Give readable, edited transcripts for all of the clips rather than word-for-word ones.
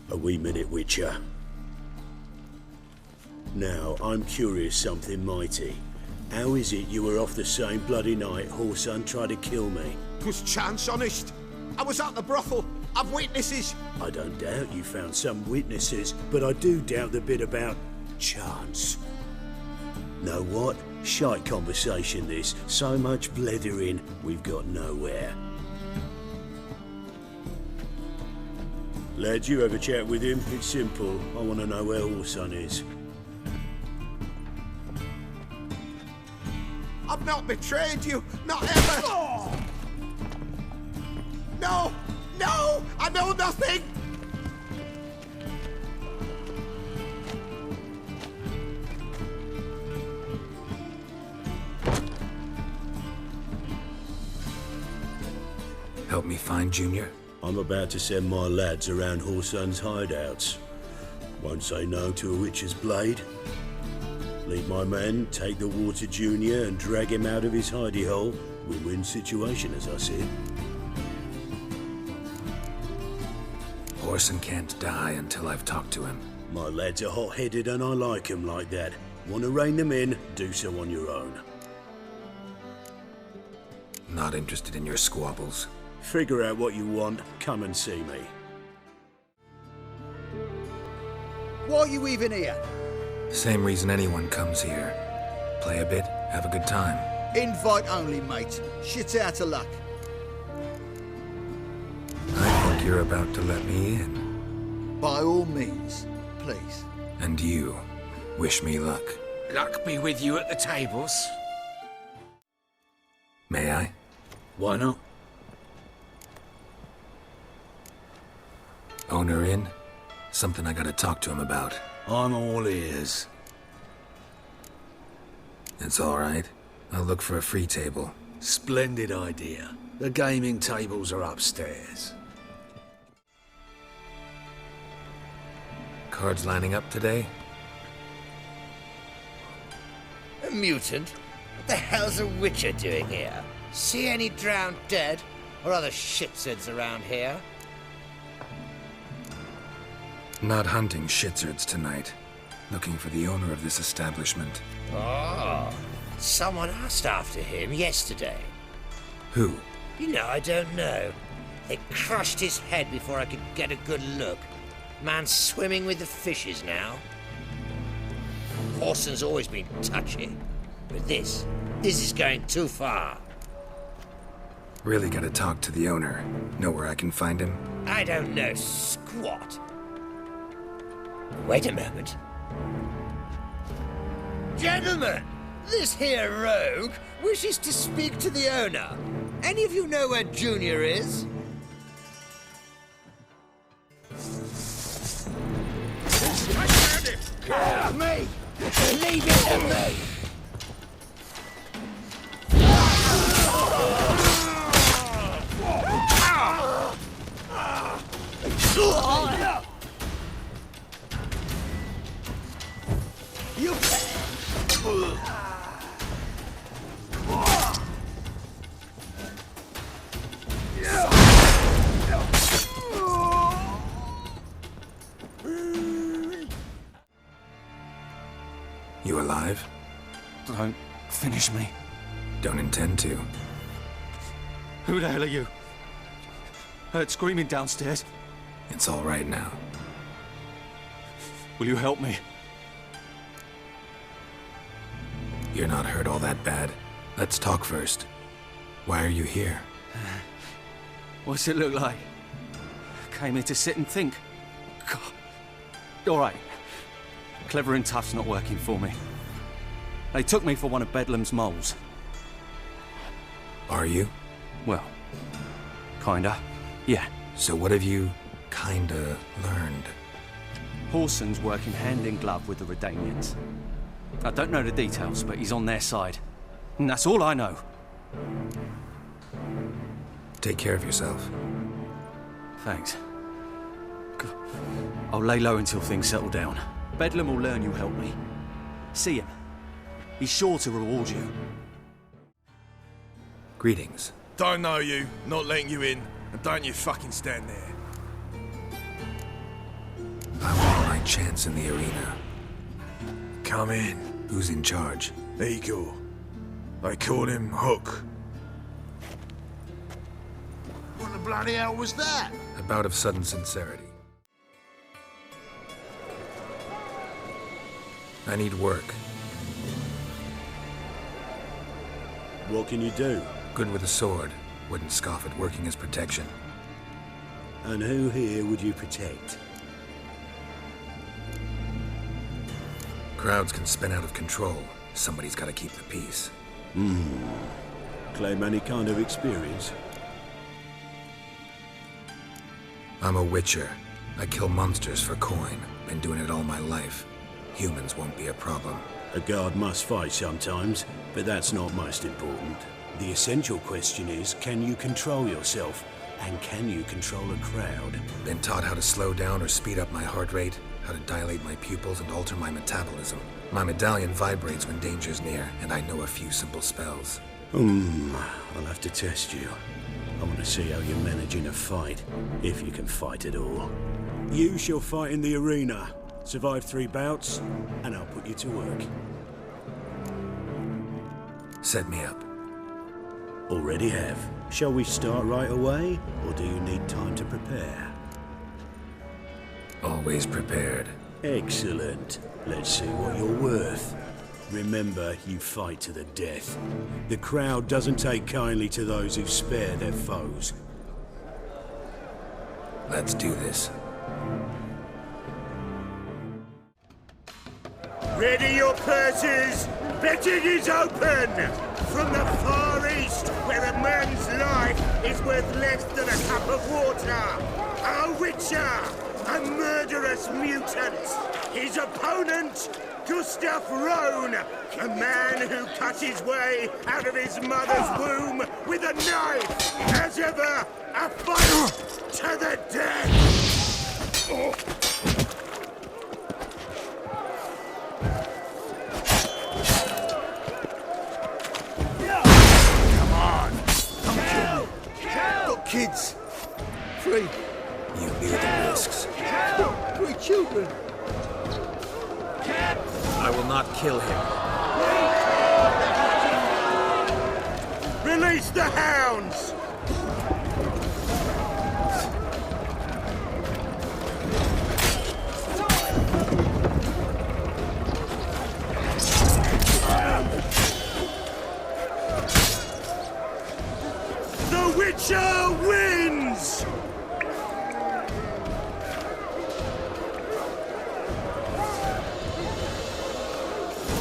A wee minute, Witcher. Now, I'm curious something mighty. How is it you were off the same bloody night Whoreson tried to kill me? 'Twas chance, honest. I was at the brothel. I've witnesses. I don't doubt you found some witnesses, but I do doubt the bit about chance. Know what? Shite conversation this. So much blethering, we've got nowhere. Lad, you have a chat with him. It's simple. I want to know where Whoreson is. I've not betrayed you. Not ever. Oh. No! No! I know nothing! Help me find Junior? I'm about to send my lads around Whoreson's hideouts. Won't say no to a witch's blade. Lead my men, take the water Junior and drag him out of his hidey hole. Win-win situation, as I see it. Whoreson can't die until I've talked to him. My lads are hot-headed and I like 'em like that. Want to rein them in, do so on your own. Not interested in your squabbles. Figure out what you want, come and see me. Why are you even here? Same reason anyone comes here. Play a bit, have a good time. Invite only, mate. Shit's out of luck. I think you're about to let me in. By all means, please. And you, wish me luck. Luck be with you at the tables. May I? Why not? Owner in? Something I gotta talk to him about. I'm all ears. It's all right. I'll look for a free table. Splendid idea. The gaming tables are upstairs. Cards lining up today? A mutant? What the hell's a witcher doing here? See any drowned dead? Or other shitsuds around here? Not hunting shitsurds tonight. Looking for the owner of this establishment. Oh, someone asked after him yesterday. Who? You know, I don't know. They crushed his head before I could get a good look. Man's swimming with the fishes now. Whoreson's always been touchy. But this is going too far. Really gotta talk to the owner. Know where I can find him? I don't know squat. Wait a moment. Gentlemen, this here rogue wishes to speak to the owner. Any of you know where Junior is? I found him! Get off me! Leave it to me! You... You alive? Don't finish me. Don't intend to. Who the hell are you? Heard screaming downstairs. It's all right now. Will you help me? You're not hurt all that bad. Let's talk first. Why are you here? What's it look like? Came here to sit and think. God. All right. Clever and tough's not working for me. They took me for one of Bedlam's moles. Are you? Well, kinda. Yeah. So what have you kinda learned? Whoreson's working hand in glove with the Redanians. I don't know the details, but he's on their side. And that's all I know. Take care of yourself. Thanks. God. I'll lay low until things settle down. Bedlam will learn you helped me. See him. He's sure to reward you. Greetings. Don't know you, not letting you in, and don't you fucking stand there. I want my chance in the arena. Come in. Who's in charge? Eagle. They call him Hook. What the bloody hell was that? A bout of sudden sincerity. I need work. What can you do? Good with a sword. Wouldn't scoff at working as protection. And who here would you protect? Crowds can spin out of control. Somebody's gotta keep the peace. Claim any kind of experience? I'm a witcher. I kill monsters for coin. Been doing it all my life. Humans won't be a problem. A guard must fight sometimes, but that's not most important. The essential question is, can you control yourself? And can you control a crowd? Been taught how to slow down or speed up my heart rate, how to dilate my pupils and alter my metabolism. My medallion vibrates when danger's near, and I know a few simple spells. I'll have to test you. I want to see how you manage in a fight, if you can fight at all. You shall fight in the arena. Survive 3 bouts, and I'll put you to work. Set me up. Already have. Shall we start right away, or do you need time to prepare? Always prepared. Excellent. Let's see what you're worth. Remember, you fight to the death. The crowd doesn't take kindly to those who spare their foes. Let's do this. Ready your purses! Betting is open! From the far east, where a man's life is worth less than a cup of water, a witcher, a murderous mutant. His opponent, Gustav Rohn, a man who cut his way out of his mother's womb with a knife. As ever, a fight to the death! Got kids. 3. You knew the risks. 3 children. I will not kill him. Release the hounds! The Witcher wins!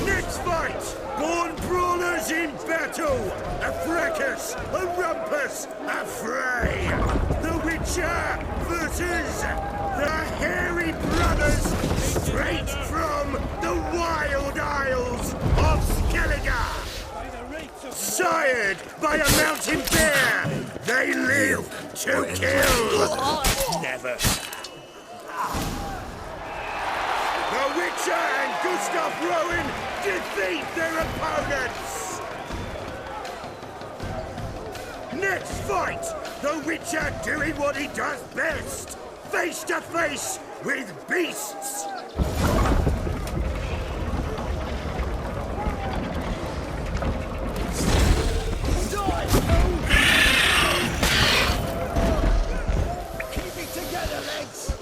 Next fight! Born brawlers in battle! A fracas, a rumpus, a fray! The Witcher versus the Hairy Brothers, straight from the Wild Isles of Skellige! Sired by a mountain bear, they live to kill! Never. The Witcher and Gustav Rowan defeat their opponents! Next fight, the Witcher doing what he does best, face to face with beasts! Keep it together, lads.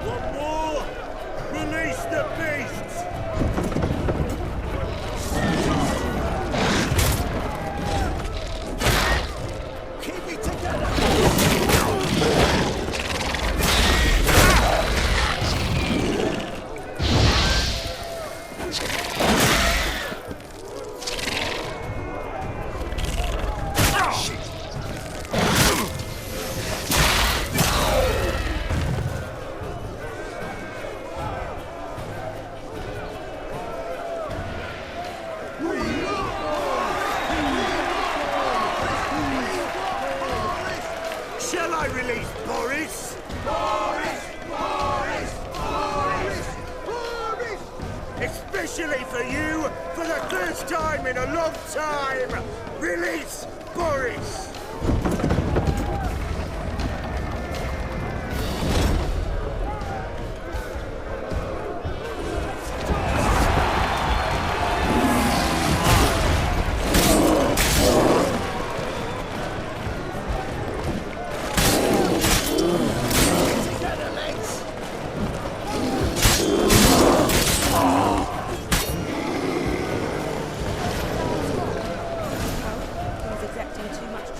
One more! Release the beasts! Keep it together. for you for the first time in a long time. Release Boris.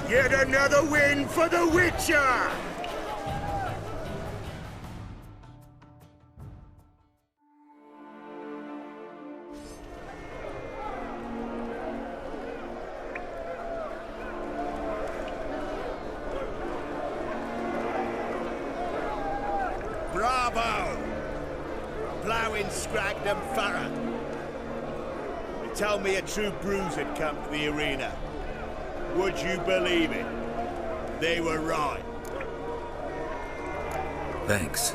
Yet another win for the Witcher! Bravo! Ploughing Scragdon Farah. You told me a true bruise had come to the arena. Would you believe it? They were right. Thanks.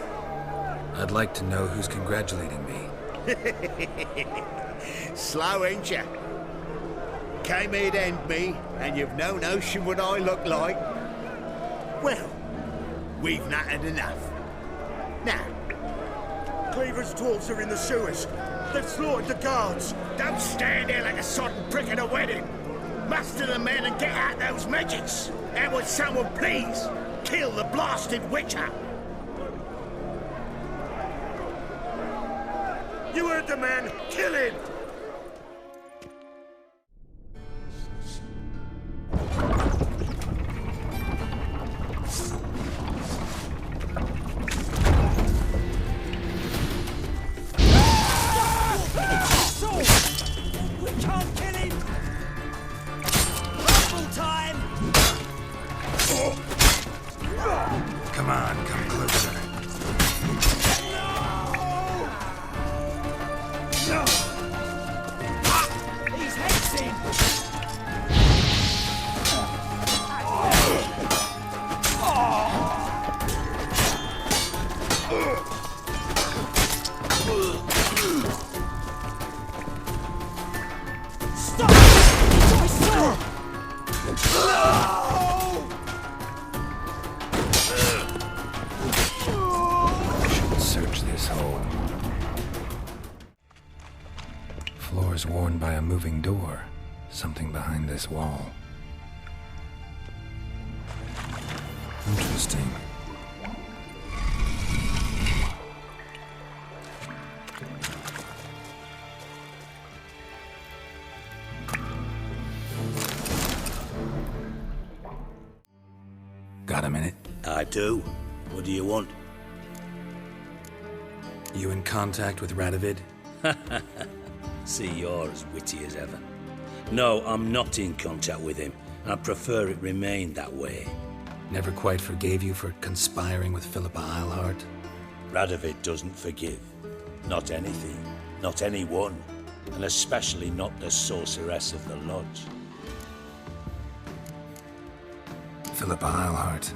I'd like to know who's congratulating me. Slow, ain't ya? Came here to end me, and you've no notion what I look like. Well, we've nattered enough. Now, Cleaver's dwarves are in the sewers. They've slaughtered the guards. don't stand there like a sodden prick at a wedding. Muster the men and get out those midgets. And would someone please kill the blasted Witcher? You heard the man. Kill him! We can't kill him! Rumble time! Come on, come closer. He's hexing! Stop! It's my sword! Should search this hole. Floor's worn by a moving door. Something behind this wall. Interesting. Got a minute? I do. What do you want? You in contact with Radovid? See, you're as witty as ever. No, I'm not in contact with him. I prefer it remained that way. Never quite forgave you for conspiring with Philippa Eilhart? Radovid doesn't forgive. Not anything. Not anyone. And especially not the sorceress of the Lodge. Philippa Eilhart.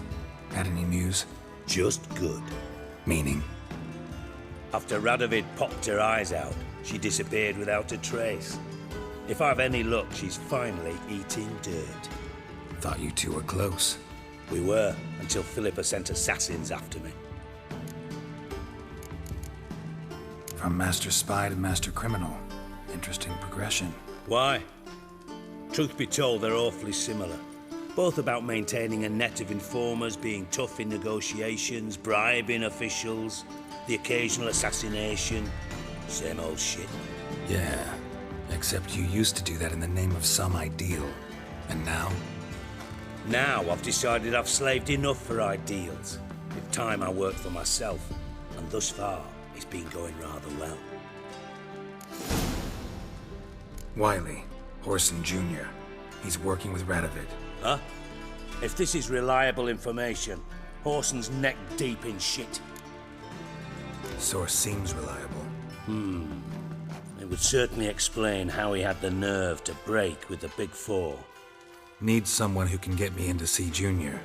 Had any news? Just good. Meaning? After Radovid popped her eyes out, she disappeared without a trace. If I've any luck, she's finally eating dirt. Thought you two were close. We were, until Philippa sent assassins after me. From master spy to master criminal. Interesting progression. Why? Truth be told, they're awfully similar. Both about maintaining a net of informers, being tough in negotiations, bribing officials, the occasional assassination. Same old shit. Yeah, except you used to do that in the name of some ideal. And now? Now I've decided I've slaved enough for ideals. It's time I worked for myself, and thus far, it's been going rather well. Wiley, Horson Jr. He's working with Radovid. Huh? If this is reliable information, Horson's neck deep in shit. Source seems reliable. It would certainly explain how he had the nerve to break with the Big Four. Need someone who can get me in to see Junior.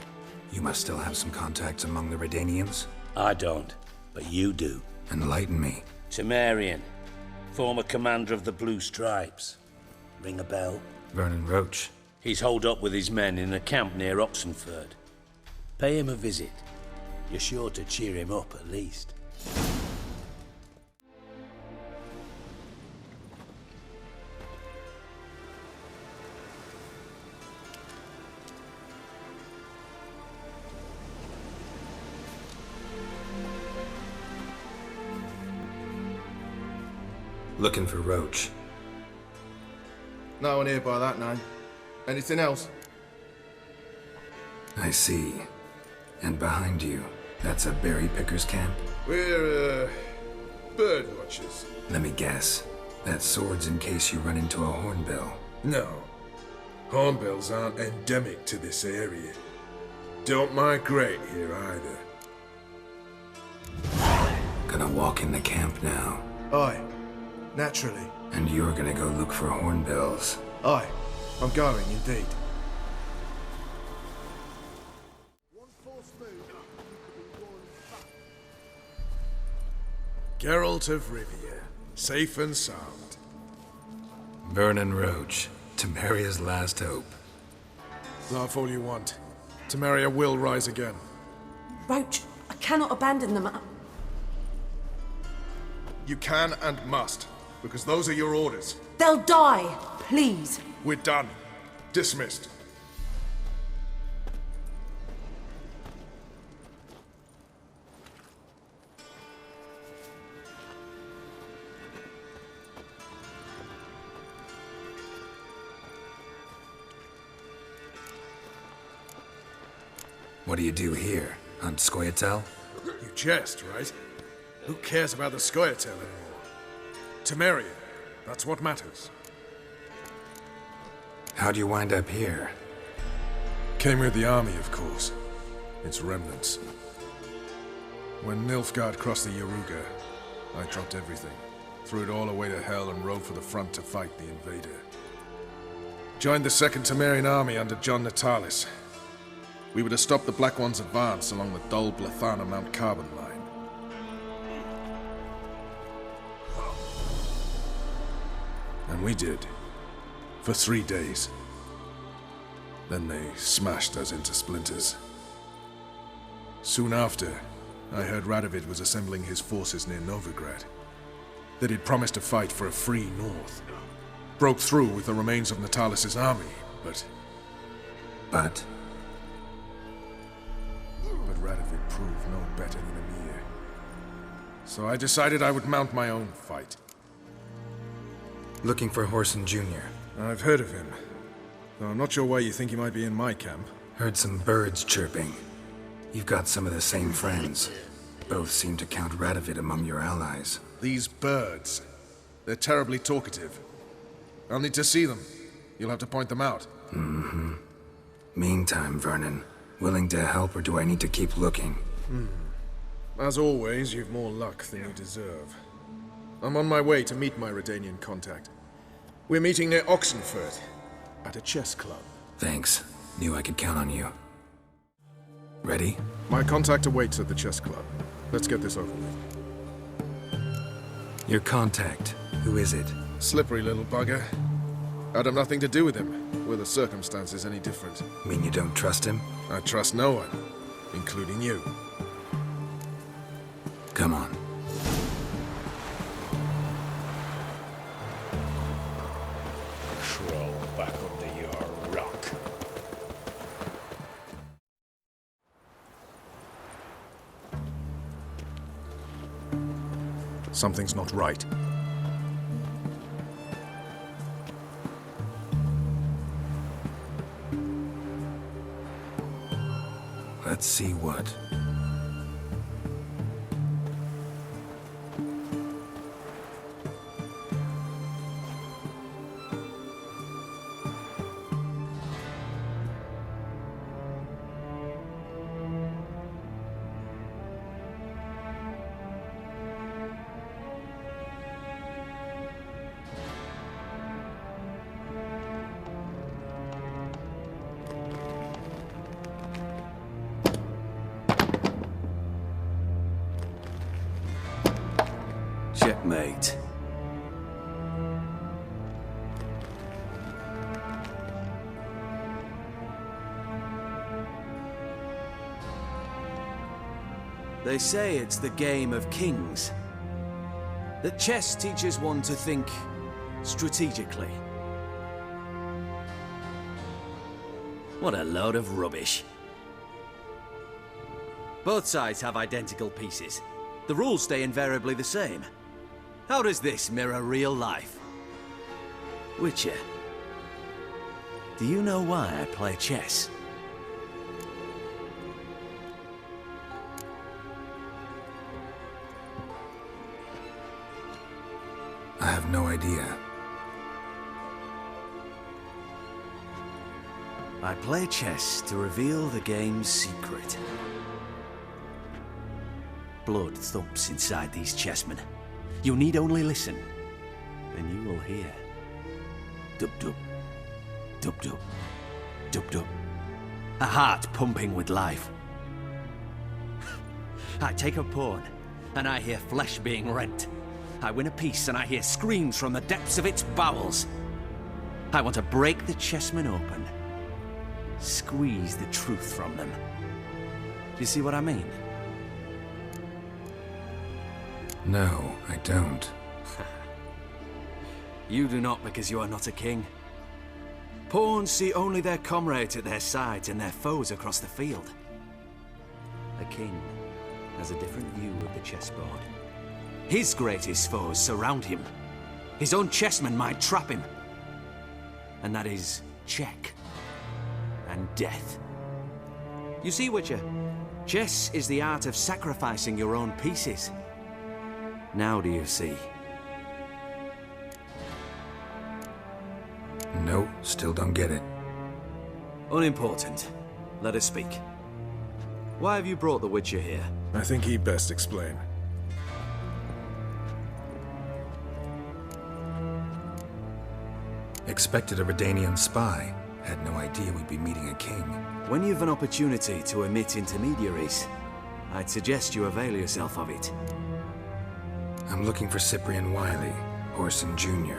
You must still have some contacts among the Redanians? I don't, but you do. Enlighten me. Temerian. Former commander of the Blue Stripes. Ring a bell? Vernon Roach. He's holed up with his men in a camp near Oxenford. Pay him a visit. You're sure to cheer him up, at least. Looking for Roach. No one here by that name. Anything else? I see. And behind you, that's a berry picker's camp? We're, bird watchers. Let me guess. That sword's in case you run into a hornbill. No. Hornbills aren't endemic to this area. Don't migrate here either. Gonna walk in the camp now. Aye. Naturally. And you're gonna go look for hornbills. Aye. I'm going, indeed. Geralt of Rivia, safe and sound. Vernon Roach, Temeria's last hope. Laugh all you want. Temeria will rise again. Roach, I cannot abandon them. You can and must, because those are your orders. They'll die, please. We're done. Dismissed. What do you do here? Hunt Scoia'tael? You jest, right? Who cares about the Scoia'tael anymore? Temeria, that's what matters. How'd you wind up here? Came with the army, of course. Its remnants. When Nilfgaard crossed the Yaruga, I dropped everything. Threw it all away to hell and rode for the front to fight the invader. Joined the Second Temerian Army under John Natalis. We were to stop the Black One's advance along the Dol Blathana Mount Carbon line. And we did. For 3 days. Then they smashed us into splinters. Soon after, I heard Radovid was assembling his forces near Novigrad. That he'd promised to fight for a free North. Broke through with the remains of Natalis' army, but Radovid proved no better than Emir. So I decided I would mount my own fight. Looking for Whoreson Jr. I've heard of him. Though I'm not sure why you think he might be in my camp. Heard some birds chirping. You've got some of the same friends. Both seem to count Radovid among your allies. These birds. They're terribly talkative. I'll need to see them. You'll have to point them out. Mm-hmm. Meantime, Vernon, willing to help or do I need to keep looking? As always, you've more luck than you deserve. I'm on my way to meet my Redanian contact. We're meeting near Oxenford, at a chess club. Thanks. Knew I could count on you. Ready? My contact awaits at the chess club. Let's get this over with. Your contact. Who is it? Slippery little bugger. I'd have nothing to do with him. Were the circumstances any different? Mean you don't trust him? I trust no one, including you. Come on. Crawl back under your rock. Something's not right. Let's see what. Checkmate. They say it's the game of kings. That chess teaches one to think strategically. What a load of rubbish. Both sides have identical pieces. The rules stay invariably the same. How does this mirror real life? Witcher, do you know why I play chess? I have no idea. I play chess to reveal the game's secret. Blood thumps inside these chessmen. You need only listen, and you will hear. Dub-dub, dub-dub, dub-dub. A heart pumping with life. I take a pawn, and I hear flesh being rent. I win a piece, and I hear screams from the depths of its bowels. I want to break the chessmen open. Squeeze the truth from them. Do you see what I mean? No, I don't. You do not because you are not a king. Pawns see only their comrades at their sides and their foes across the field. A king has a different view of the chessboard. His greatest foes surround him. His own chessmen might trap him. And that is check and death. You see, Witcher, chess is the art of sacrificing your own pieces. Now do you see? No, still don't get it. Unimportant. Let us speak. Why have you brought the Witcher here? I think he'd best explain. Expected a Redanian spy. Had no idea we'd be meeting a king. When you've an opportunity to omit intermediaries, I'd suggest you avail yourself of it. I'm looking for Cyprian Wiley, Orson Jr.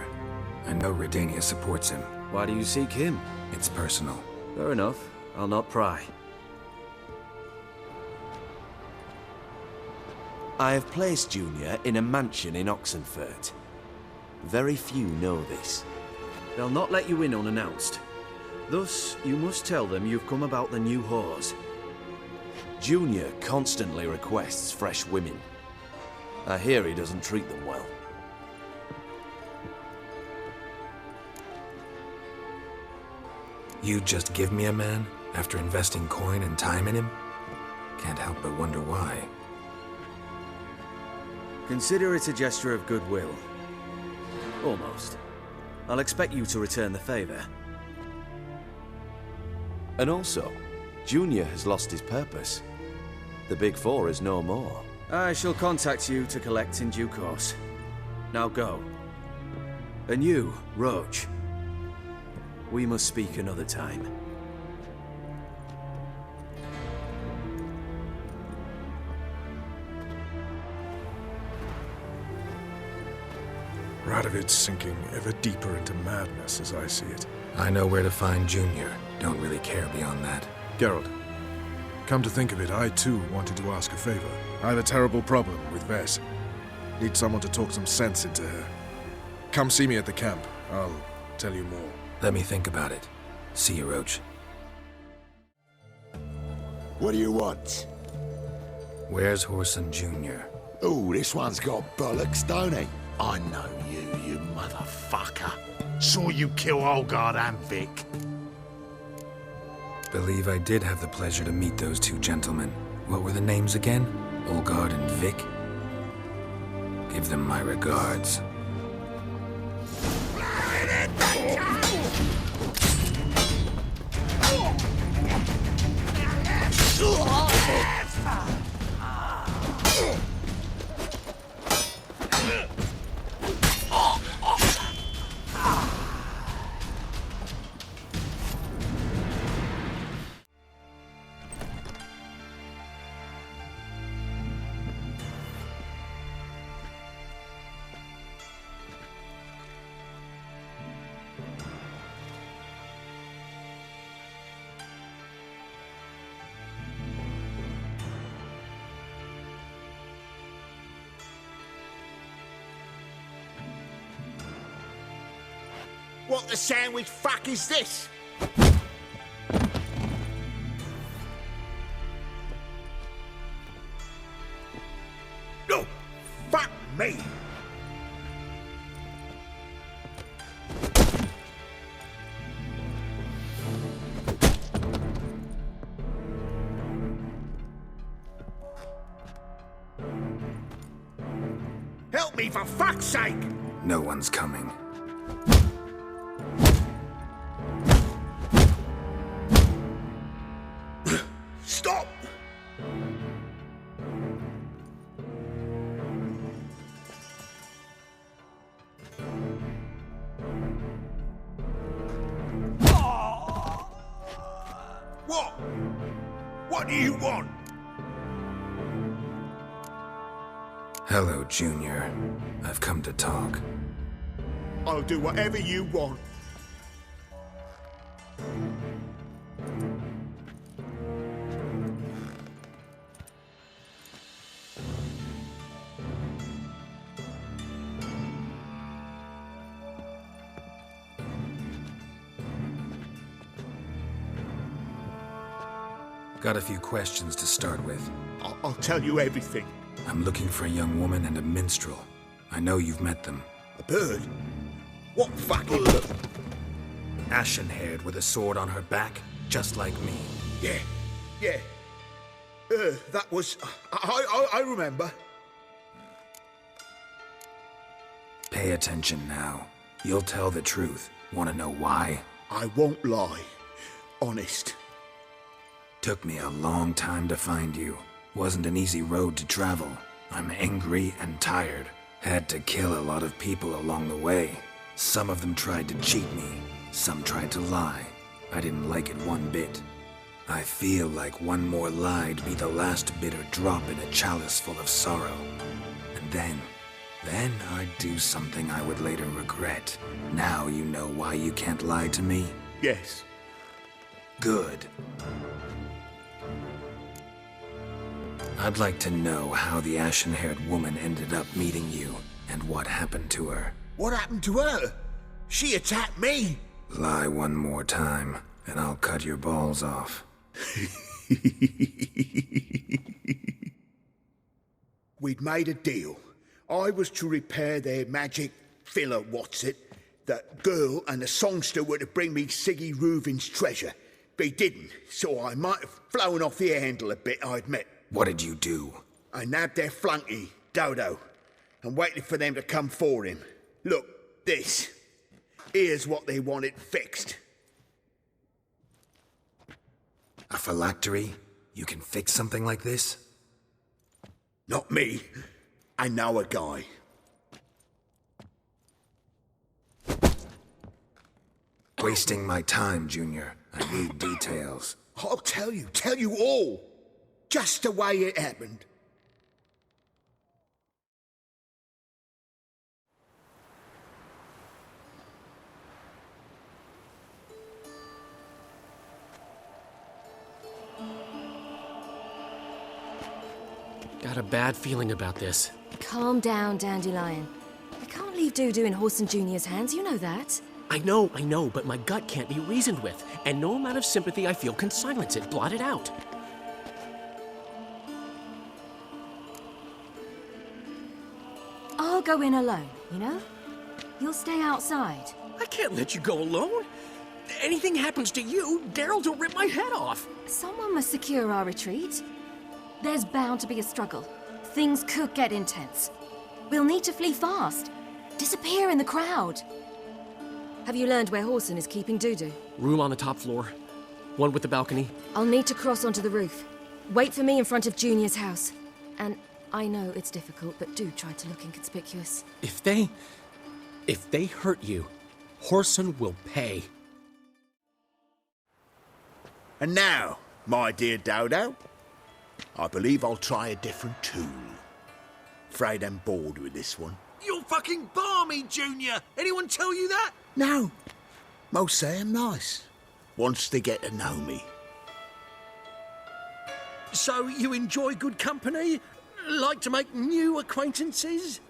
I know Redania supports him. Why do you seek him? It's personal. Fair enough. I'll not pry. I have placed Junior in a mansion in Oxenfurt. Very few know this. They'll not let you in unannounced. Thus, you must tell them you've come about the new whores. Junior constantly requests fresh women. I hear he doesn't treat them well. You just give me a man after investing coin and time in him? Can't help but wonder why. Consider it a gesture of goodwill. Almost. I'll expect you to return the favor. And also, Junior has lost his purpose. The Big Four is no more. I shall contact you to collect in due course. Now go. And you, Roach. We must speak another time. Radovid's sinking ever deeper into madness as I see it. I know where to find Junior. Don't really care beyond that. Geralt, come to think of it, I too wanted to ask a favor. I have a terrible problem with Vess. Need someone to talk some sense into her. Come see me at the camp. I'll tell you more. Let me think about it. See you, Roach. What do you want? Where's Orson Jr.? Oh, this one's got bollocks, don't he? I know you motherfucker. Saw you kill Olgard and Vic. Believe I did have the pleasure to meet those two gentlemen. What were the names again? Olgard and Vic? Give them my regards. What the sandwich fuck is this? No! Fuck me! Help me, for fuck's sake! No one's coming. Stop! What? What do you want? Hello, Junior. I've come to talk. I'll do whatever you want. Got a few questions to start with. I'll tell you everything. I'm looking for a young woman and a minstrel. I know you've met them. A bird? What fucking... Ashen-haired with a sword on her back, just like me. Yeah. That was... I remember. Pay attention now. You'll tell the truth. Want to know why? I won't lie. Honest. Took me a long time to find you. Wasn't an easy road to travel. I'm angry and tired. Had to kill a lot of people along the way. Some of them tried to cheat me. Some tried to lie. I didn't like it one bit. I feel like one more lie'd be the last bitter drop in a chalice full of sorrow. And then I'd do something I would later regret. Now you know why you can't lie to me? Yes. Good. I'd like to know how the ashen-haired woman ended up meeting you, and what happened to her. What happened to her? She attacked me! Lie one more time, and I'll cut your balls off. We'd made a deal. I was to repair their magic filler, The girl and the songster were to bring me Siggy Reuven's treasure. They didn't, so I might have flown off the handle a bit, I admit. What did you do? I nabbed their flunky, Dodo, and waited for them to come for him. Look, this. Here's what they wanted fixed. A phylactery? You can fix something like this? Not me. I know a guy. Wasting my time, Junior. I need details. I'll tell you all. Just the way it happened. Got a bad feeling about this. Calm down, Dandelion. We can't leave Dudu in Horson Jr.'s hands, you know that. I know, but my gut can't be reasoned with, and no amount of sympathy I feel can silence it, blot it out. I'll go in alone, you know? You'll stay outside. I can't let you go alone. Anything happens to you, Daryl'll rip my head off. Someone must secure our retreat. There's bound to be a struggle. Things could get intense. We'll need to flee fast. Disappear in the crowd. Have you learned where Horson is keeping Dudu? Room on the top floor. One with the balcony. I'll need to cross onto the roof. Wait for me in front of Junior's house. And I know it's difficult, but do try to look inconspicuous. If they hurt you, Horson will pay. And now, my dear Dodo, I believe I'll try a different tool. Afraid I'm bored with this one. You're fucking balmy, Junior! Anyone tell you that? No. Most say I'm nice. Once they get to know me. So you enjoy good company? Like to make new acquaintances?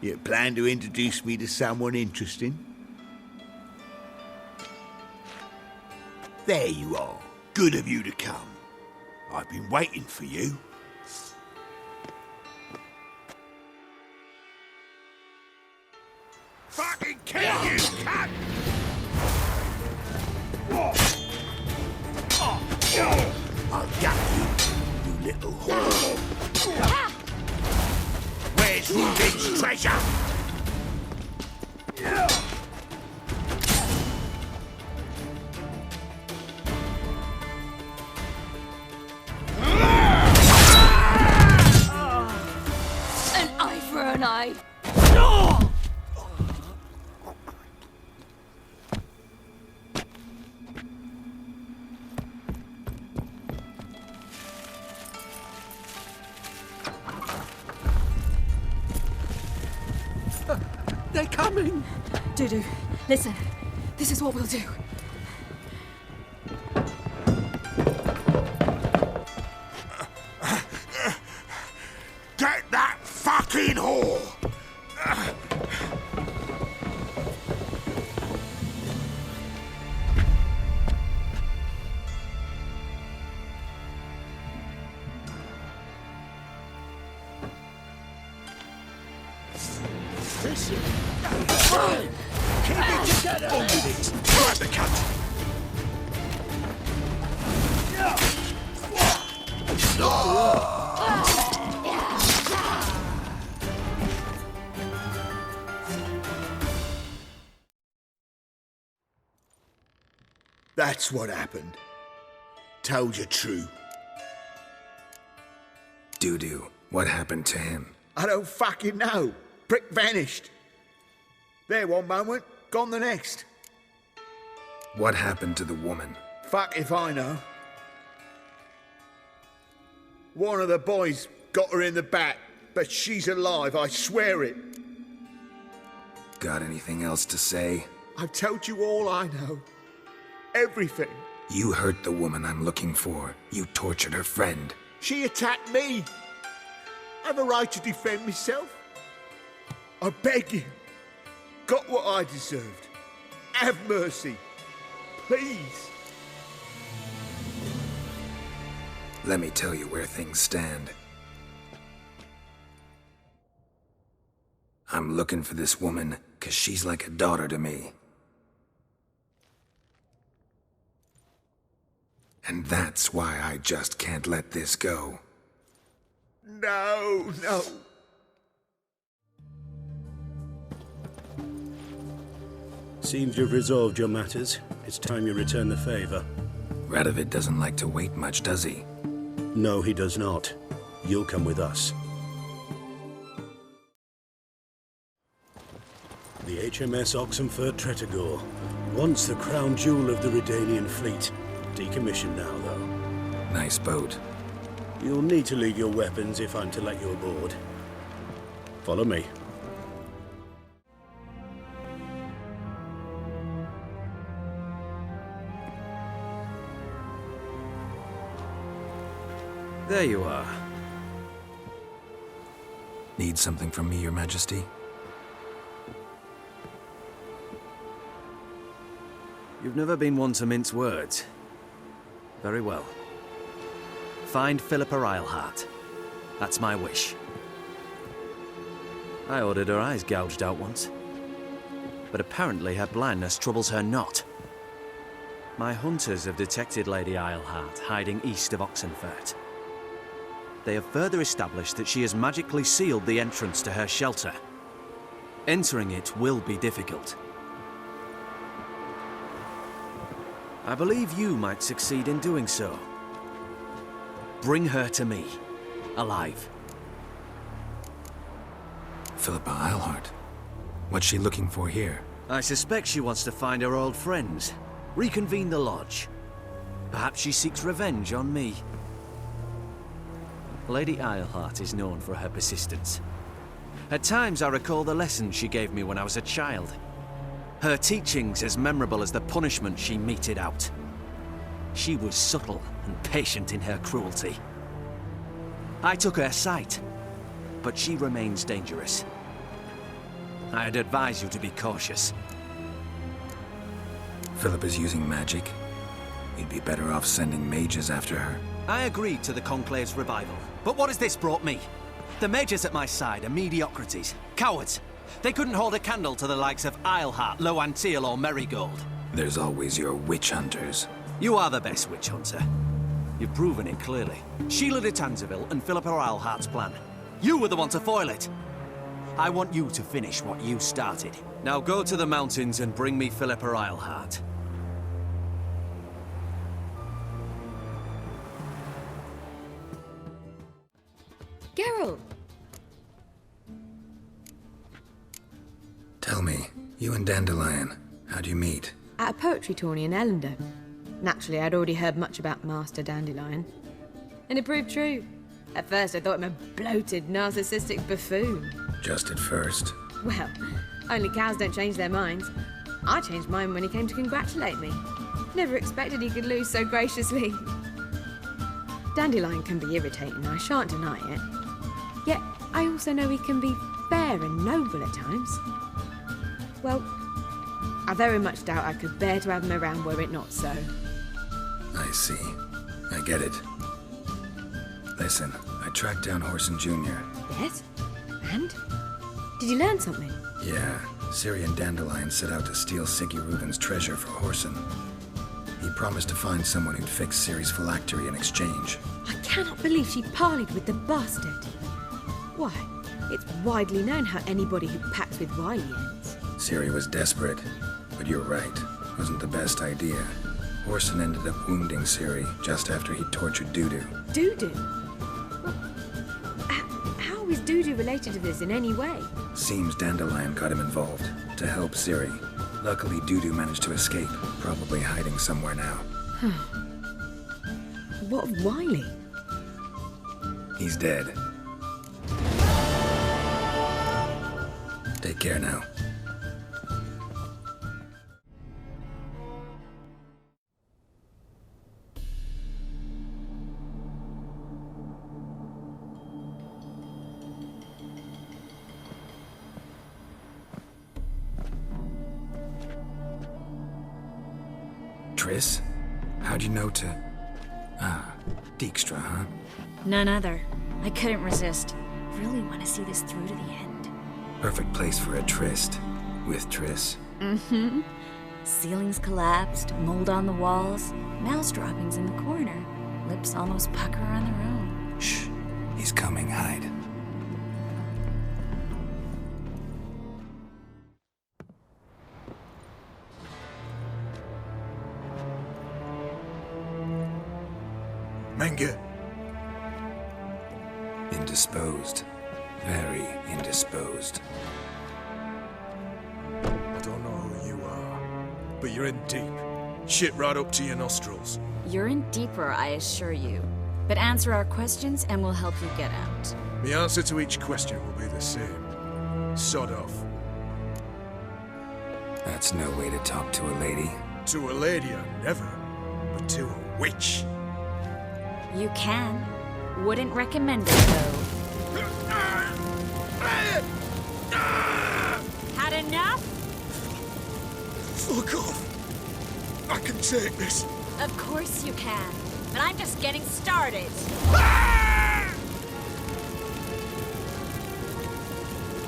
You plan to introduce me to someone interesting? There you are. Good of you to come. I've been waiting for you. Fucking kill you, cunt! I'll gut you, you little whore. Where's Reuben's treasure? An eye for an eye. They're coming! Dudu, listen. This is what we'll do. Get that fucking whore! Listen. Keep it together. On with it. Grab the cunt. That's what happened. Told you true. Dudu, what happened to him? I don't fucking know. Prick vanished. There one moment, gone the next. What happened to the woman? Fuck if I know. One of the boys got her in the back, but she's alive, I swear it. Got anything else to say? I've told you all I know. Everything. You hurt the woman I'm looking for. You tortured her friend. She attacked me. I have a right to defend myself. I beg you. Got what I deserved. Have mercy. Please. Let me tell you where things stand. I'm looking for this woman, 'cause she's like a daughter to me. And that's why I just can't let this go. No, no. Seems you've resolved your matters. It's time you return the favor. Radovid doesn't like to wait much, does he? No, he does not. You'll come with us. The HMS Oxenfurt Tretogor. Once the crown jewel of the Redanian fleet. Decommissioned now, though. Nice boat. You'll need to leave your weapons if I'm to let you aboard. Follow me. There you are. Need something from me, Your Majesty? You've never been one to mince words. Very well. Find Philippa Eilhart. That's my wish. I ordered her eyes gouged out once. But apparently her blindness troubles her not. My hunters have detected Lady Eilhart hiding east of Oxenfurt. They have further established that she has magically sealed the entrance to her shelter. Entering it will be difficult. I believe you might succeed in doing so. Bring her to me, alive. Philippa Eilhart. What's she looking for here? I suspect she wants to find her old friends, reconvene the lodge. Perhaps she seeks revenge on me. Lady Eilhart is known for her persistence. At times I recall the lessons she gave me when I was a child. Her teachings as memorable as the punishment she meted out. She was subtle and patient in her cruelty. I took her sight, but she remains dangerous. I'd advise you to be cautious. Philip is using magic. He'd be better off sending mages after her. I agreed to the Conclave's revival. But what has this brought me? The mages at my side are mediocrities. Cowards. They couldn't hold a candle to the likes of Isleheart, Loantil, or Merigold. There's always your witch hunters. You are the best witch hunter. You've proven it clearly. Sheila de Tanzeville and Philippa Isleheart's plan. You were the one to foil it. I want you to finish what you started. Now go to the mountains and bring me Philippa Isleheart. Geralt! Tell me, you and Dandelion, how'd you meet? At a poetry tourney in Ellendale. Naturally, I'd already heard much about Master Dandelion. And it proved true. At first, I thought him a bloated, narcissistic buffoon. Just at first. Well, only cows don't change their minds. I changed mine when he came to congratulate me. Never expected he could lose so graciously. Dandelion can be irritating, I shan't deny it. Yet, I also know he can be fair and noble at times. Well, I very much doubt I could bear to have him around were it not so. I see. I get it. Listen, I tracked down Horson Jr. Yes? And? Did you learn something? Yeah, Ciri and Dandelion set out to steal Siggy Reuben's treasure for Horson. He promised to find someone who'd fix Ciri's phylactery in exchange. I cannot believe she parleyed with the bastard. Why, it's widely known how anybody who packs with Wily ends. Ciri was desperate, but you're right. Wasn't the best idea. Horson ended up wounding Ciri just after he tortured Dudu. Dudu? Well, how is Dudu related to this in any way? Seems Dandelion got him involved to help Ciri. Luckily, Dudu managed to escape, probably hiding somewhere now. What of Wily? He's dead. Take care now. Triss? How'd you know to... Dijkstra, huh? None other. I couldn't resist. Really want to see this through to the end. Perfect place for a tryst. With Triss. Mm-hmm. Ceilings collapsed, mold on the walls, mouse droppings in the corner. Lips almost pucker on their own. Shh. He's coming. Hide. Menge. Indisposed. Very indisposed. I don't know who you are, but you're in deep. Shit right up to your nostrils. You're in deeper, I assure you. But answer our questions and we'll help you get out. The answer to each question will be the same. Sod off. That's no way to talk to a lady. To a lady, I never. But to a witch. You can. Wouldn't recommend it, though. Had enough? Fuck off. I can take this. Of course you can. But I'm just getting started.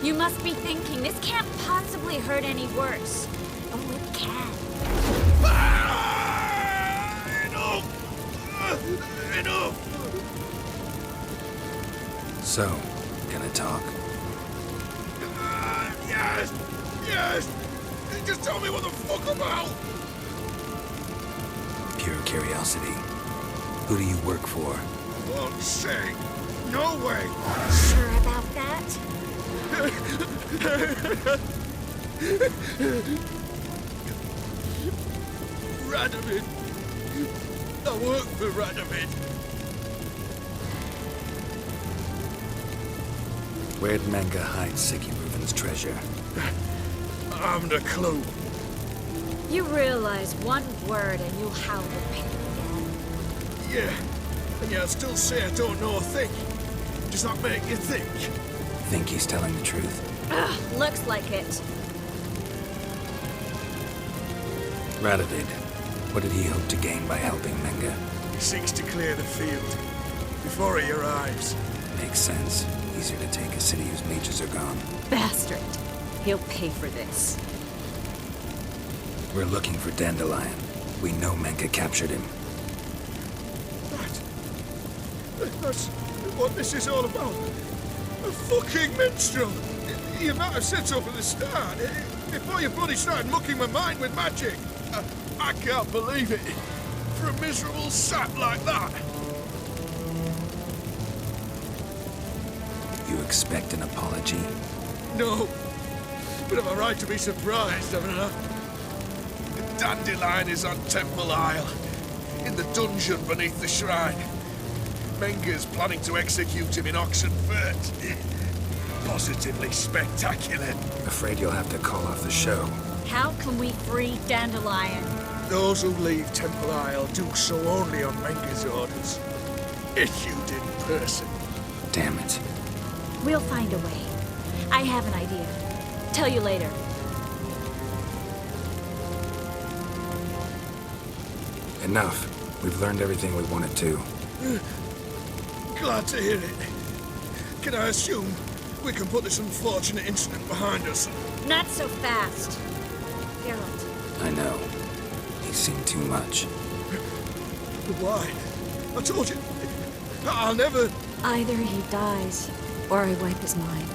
You must be thinking, this can't possibly hurt any worse. Oh, it can. Enough! So, gonna talk? Yes! Yes! Just tell me what the fuck about! Pure curiosity. Who do you work for? I won't say. No way! Sure about that? Radovid! I work for Radovid! Where'd Menge hide Siggy Reuben's treasure? I haven't a clue. You realize one word and you'll howl the pit again. Yeah, and yet I still say I don't know a thing. Does that make you think? Think he's telling the truth? Ugh, looks like it. Radovid, what did he hope to gain by helping Menga? He seeks to clear the field before he arrives. Makes sense. Easier to take a city whose mages are gone. Bastard. He'll pay for this. We're looking for Dandelion. We know Menka captured him. That's what this is all about. A fucking minstrel! You might have said so from the start, before you bloody started mucking my mind with magic. I can't believe it. For a miserable sap like that. You expect an apology? No. But I'm a right to be surprised, haven't I? The Dandelion is on Temple Isle, in the dungeon beneath the shrine. Menga's planning to execute him in Oxenfurt. Positively spectacular. Afraid you'll have to call off the show. How can we free Dandelion? Those who leave Temple Isle do so only on Menga's orders. Issued in person. Damn it. We'll find a way. I have an idea. Tell you later. Enough. We've learned everything we wanted to. Glad to hear it. Can I assume we can put this unfortunate incident behind us? Not so fast. Geralt. I know. He's seen too much. Why? I told you. I'll never... Either he dies, or I wipe his mind.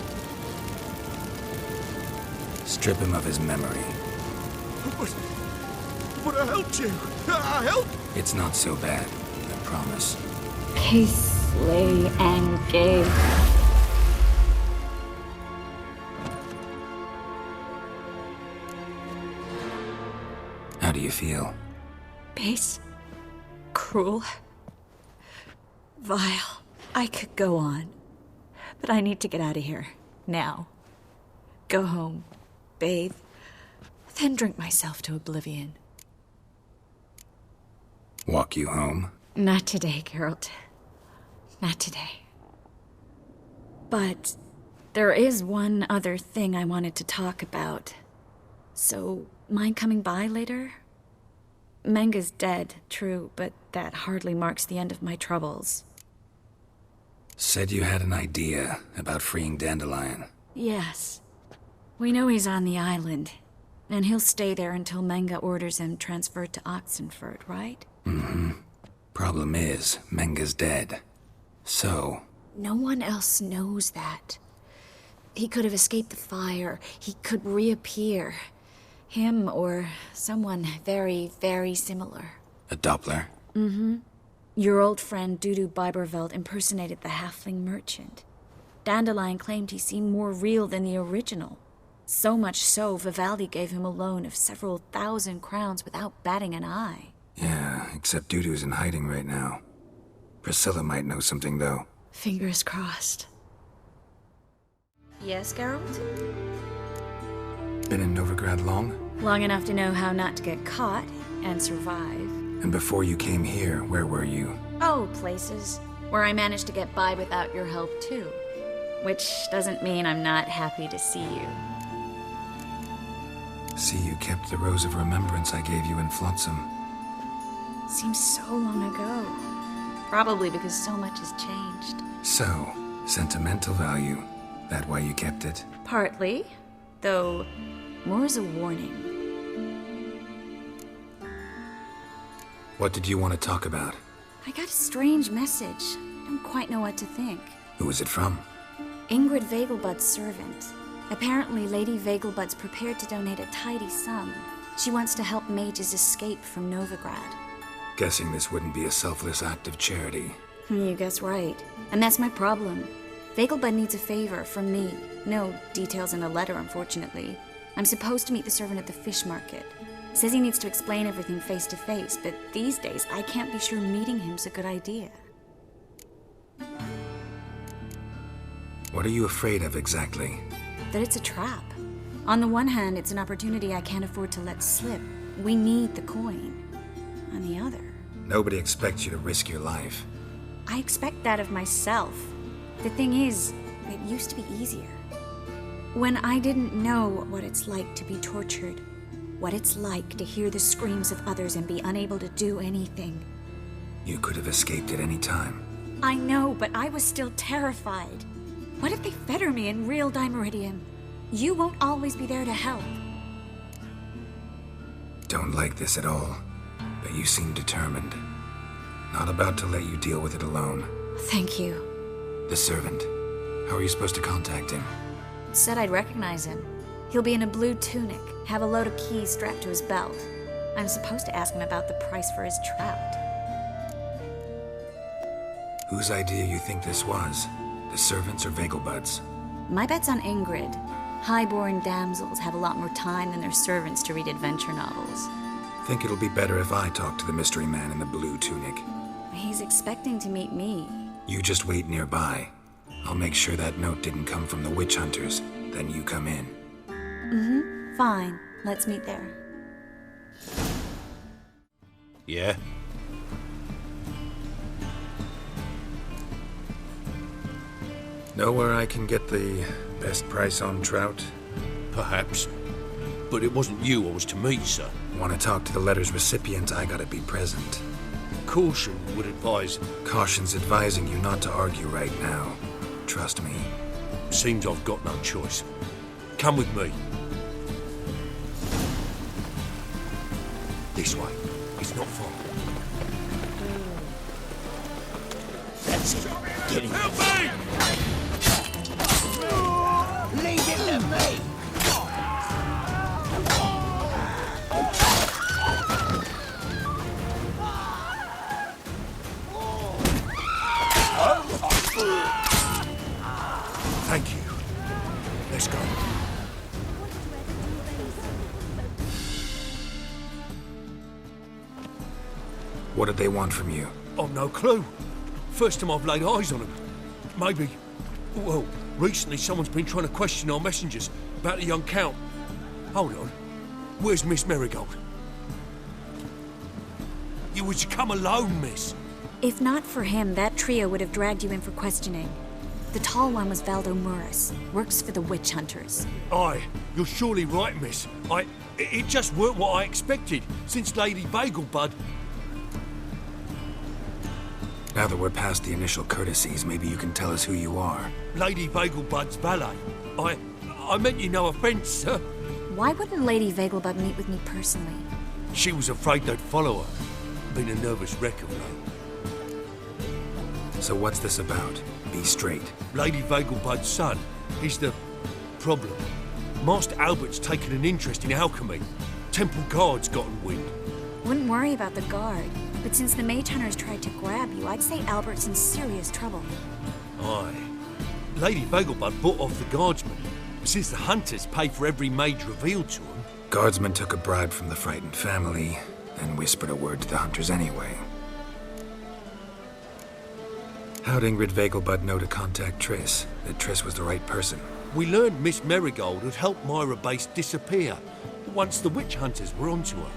Strip him of his memory. But I helped you. I helped. It's not so bad, I promise. Peace, slay, and gave. How do you feel? Base. Cruel. Vile. I could go on. But I need to get out of here. Now. Go home. Bathe. Then drink myself to oblivion. Walk you home? Not today, Geralt. Not today. But there is one other thing I wanted to talk about. So, mind coming by later? Menga's dead, true, but that hardly marks the end of my troubles. Said you had an idea about freeing Dandelion. Yes. We know he's on the island, and he'll stay there until Menga orders him transferred to Oxenfurt, right? Mm-hmm. Problem is, Menga's dead. So... No one else knows that. He could have escaped the fire. He could reappear. Him or someone very, very similar. A Doppler? Mm-hmm. Your old friend Dudu Biberveld impersonated the halfling merchant. Dandelion claimed he seemed more real than the original. So much so, Vivaldi gave him a loan of several thousand crowns without batting an eye. Yeah, except Dudu's in hiding right now. Priscilla might know something, though. Fingers crossed. Yes, Geralt? Been in Novigrad long? Long enough to know how not to get caught and survive. And before you came here, where were you? Oh, places where I managed to get by without your help, too. Which doesn't mean I'm not happy to see you. See, you kept the Rose of Remembrance I gave you in Flotsam. Seems so long ago. Probably because so much has changed. So, sentimental value. That why you kept it? Partly, though more as a warning. What did you want to talk about? I got a strange message. Don't quite know what to think. Who was it from? Ingrid Vegelbud's servant. Apparently, Lady Vegelbud's prepared to donate a tidy sum. She wants to help mages escape from Novigrad. Guessing this wouldn't be a selfless act of charity. You guess right. And that's my problem. Vegelbud needs a favor from me. No details in a letter, unfortunately. I'm supposed to meet the servant at the fish market. Says he needs to explain everything face to face, but these days I can't be sure meeting him's a good idea. What are you afraid of exactly? That it's a trap. On the one hand, it's an opportunity I can't afford to let slip. We need the coin. On the other... Nobody expects you to risk your life. I expect that of myself. The thing is, it used to be easier. When I didn't know what it's like to be tortured, what it's like to hear the screams of others and be unable to do anything. You could have escaped at any time. I know, but I was still terrified. What if they fetter me in real Dimeridium? You won't always be there to help. Don't like this at all, but you seem determined. Not about to let you deal with it alone. Thank you. The servant. How are you supposed to contact him? Said I'd recognize him. He'll be in a blue tunic, have a load of keys strapped to his belt. I'm supposed to ask him about the price for his trout. Whose idea you think this was? The servants or Vegelbud's? My bet's on Ingrid. Highborn damsels have a lot more time than their servants to read adventure novels. Think it'll be better if I talk to the mystery man in the blue tunic. He's expecting to meet me. You just wait nearby. I'll make sure that note didn't come from the witch hunters. Then you come in. Mm-hmm. Fine. Let's meet there. Yeah? Know where I can get the best price on trout? Perhaps. But it wasn't you I was to meet, sir. Want to talk to the letter's recipient, I gotta be present. Caution would advise... Caution's advising you not to argue right now. Trust me. Seems I've got no choice. Come with me. This way. It's not far. That's it. Get him. Help me! Leave it to me. Thank you. Let's go. What did they want from you? I've no clue. First time I've laid eyes on them. Maybe... Well, recently someone's been trying to question our messengers about the young Count. Hold on. Where's Miss Marigold? You was to come alone, miss. If not for him, that trio would have dragged you in for questioning. The tall one was Valdo Murris, works for the witch hunters. Aye, you're surely right, miss. It just weren't what I expected, since Lady Vegelbud... Now that we're past the initial courtesies, maybe you can tell us who you are. Lady Vegelbud's valet. I meant you no offence, sir. Why wouldn't Lady Vegelbud meet with me personally? She was afraid they'd follow her. Been a nervous wreck of late. So what's this about? Be straight. Lady Vegelbud's son. He's the problem. Master Albert's taken an interest in alchemy. Temple Guard's gotten wind. Wouldn't worry about the guard, but since the mage hunters tried to grab you, I'd say Albert's in serious trouble. Aye. Lady Vegelbud bought off the guardsmen, since the hunters pay for every mage revealed to them. Guardsmen took a bribe from the frightened family, then whispered a word to the hunters anyway. How'd Ingrid Vegelbud know to contact Triss? That Triss was the right person? We learned Miss Marigold had helped Myra Base disappear once the witch hunters were onto her.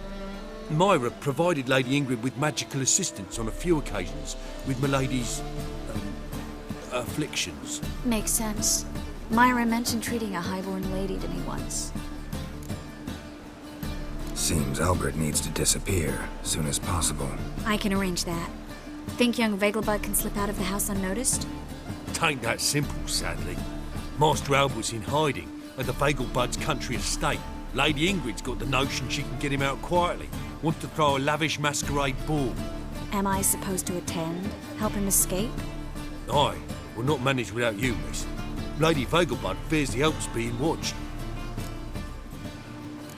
Myra provided Lady Ingrid with magical assistance on a few occasions with Milady's... afflictions. Makes sense. Myra mentioned treating a highborn lady to me once. Seems Albert needs to disappear soon as possible. I can arrange that. Think young Vegelbud can slip out of the house unnoticed? Tain't that simple, sadly. Master Albert's in hiding at the Vegelbud's country estate. Lady Ingrid's got the notion she can get him out quietly. Wants to throw a lavish masquerade ball. Am I supposed to attend? Help him escape? Aye. We'll not manage without you, miss. Lady Vegelbud fears the help's being watched.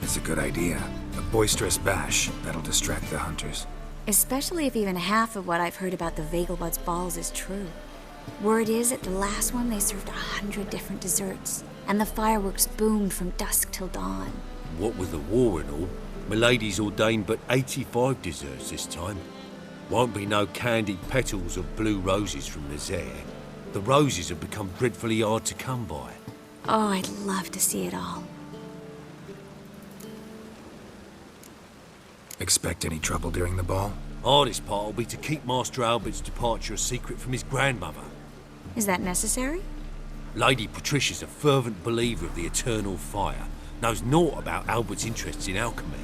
It's a good idea. A boisterous bash that'll distract the hunters. Especially if even half of what I've heard about the Vegelbud's balls is true. Word is, at the last one they served 100 different desserts, and the fireworks boomed from dusk till dawn. What with the war and all, Milady's ordained but 85 desserts this time. Won't be no candied petals or blue roses from Nazaire. The roses have become dreadfully hard to come by. Oh, I'd love to see it all. Expect any trouble during the ball? Hardest part will be to keep Master Albert's departure a secret from his grandmother. Is that necessary? Lady Patricia's a fervent believer of the eternal fire, knows naught about Albert's interests in alchemy.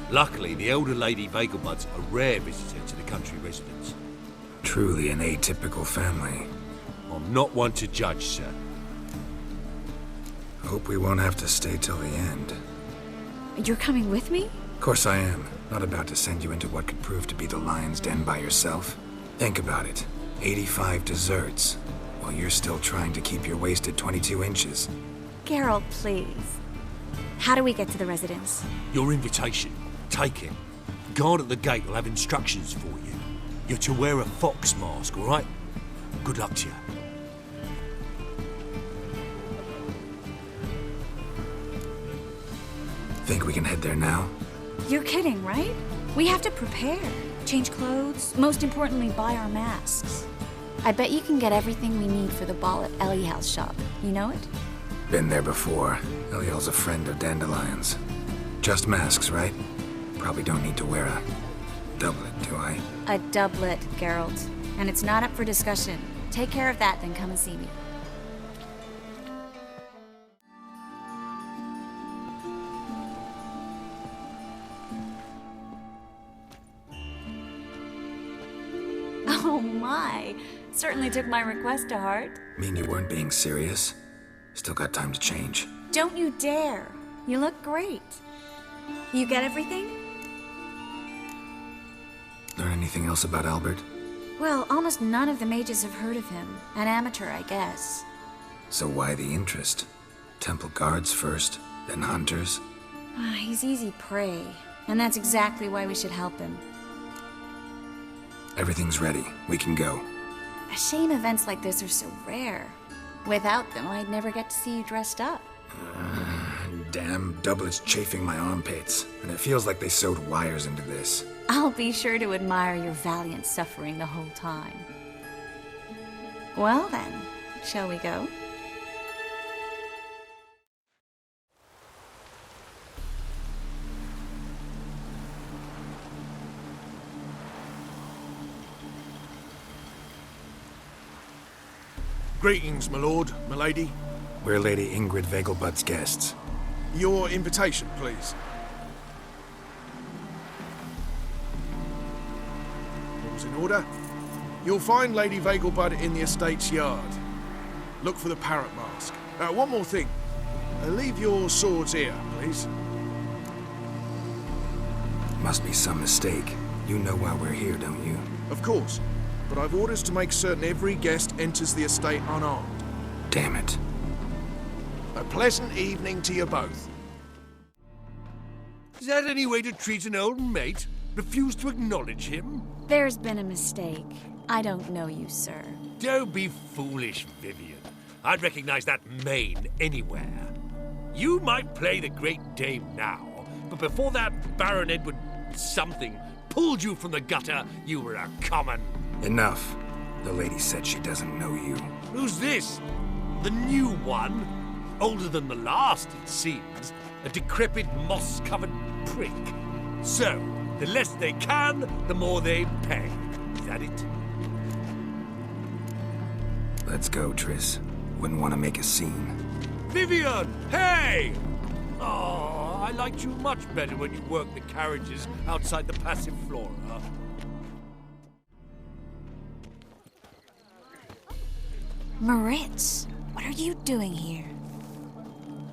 Luckily, the elder Lady Vegelbud's a rare visitor to the country residence. Truly an atypical family. I'm not one to judge, sir. Hope we won't have to stay till the end. You're coming with me? Of course I am. Not about to send you into what could prove to be the lion's den by yourself. Think about it. 85 desserts, while you're still trying to keep your waist at 22 inches. Geralt, please. How do we get to the residence? Your invitation. Take it. Guard at the gate will have instructions for you. You're to wear a fox mask, all right? Good luck to you. Think we can head there now? You're kidding, right? We have to prepare. Change clothes. Most importantly, buy our masks. I bet you can get everything we need for the ball at Eliel's shop. You know it? Been there before. Eliel's a friend of Dandelion's. Just masks, right? Probably don't need to wear a doublet, do I? A doublet, Geralt. And it's not up for discussion. Take care of that, then come and see me. Oh my! Certainly took my request to heart. Mean you weren't being serious? Still got time to change. Don't you dare! You look great. You get everything? Learn anything else about Albert? Well, almost none of the mages have heard of him. An amateur, I guess. So why the interest? Temple guards first, then hunters? He's easy prey, and that's exactly why we should help him. Everything's ready. We can go. A shame events like this are so rare. Without them, I'd never get to see you dressed up. Damn doublet's chafing my armpits, and it feels like they sewed wires into this. I'll be sure to admire your valiant suffering the whole time. Well then, shall we go? Greetings, my lord, my lady. We're Lady Ingrid Vegelbud's guests. Your invitation, please. All's in order. You'll find Lady Vegelbud in the estate's yard. Look for the parrot mask. One more thing. Leave your swords here, please. Must be some mistake. You know why we're here, don't you? Of course. But I've orders to make certain every guest enters the estate unarmed. Damn it. A pleasant evening to you both. Is that any way to treat an old mate? Refuse to acknowledge him? There's been a mistake. I don't know you, sir. Don't be foolish, Vivian. I'd recognize that mane anywhere. You might play the Great Dame now, but before that Baron Edward something pulled you from the gutter, you were a common... Enough. The lady said she doesn't know you. Who's this? The new one? Older than the last, it seems. A decrepit, moss-covered prick. So, the less they can, the more they pay. Is that it? Let's go, Triss. Wouldn't want to make a scene. Vivian! Hey! Oh, I liked you much better when you worked the carriages outside the Passiflora. Moritz, what are you doing here?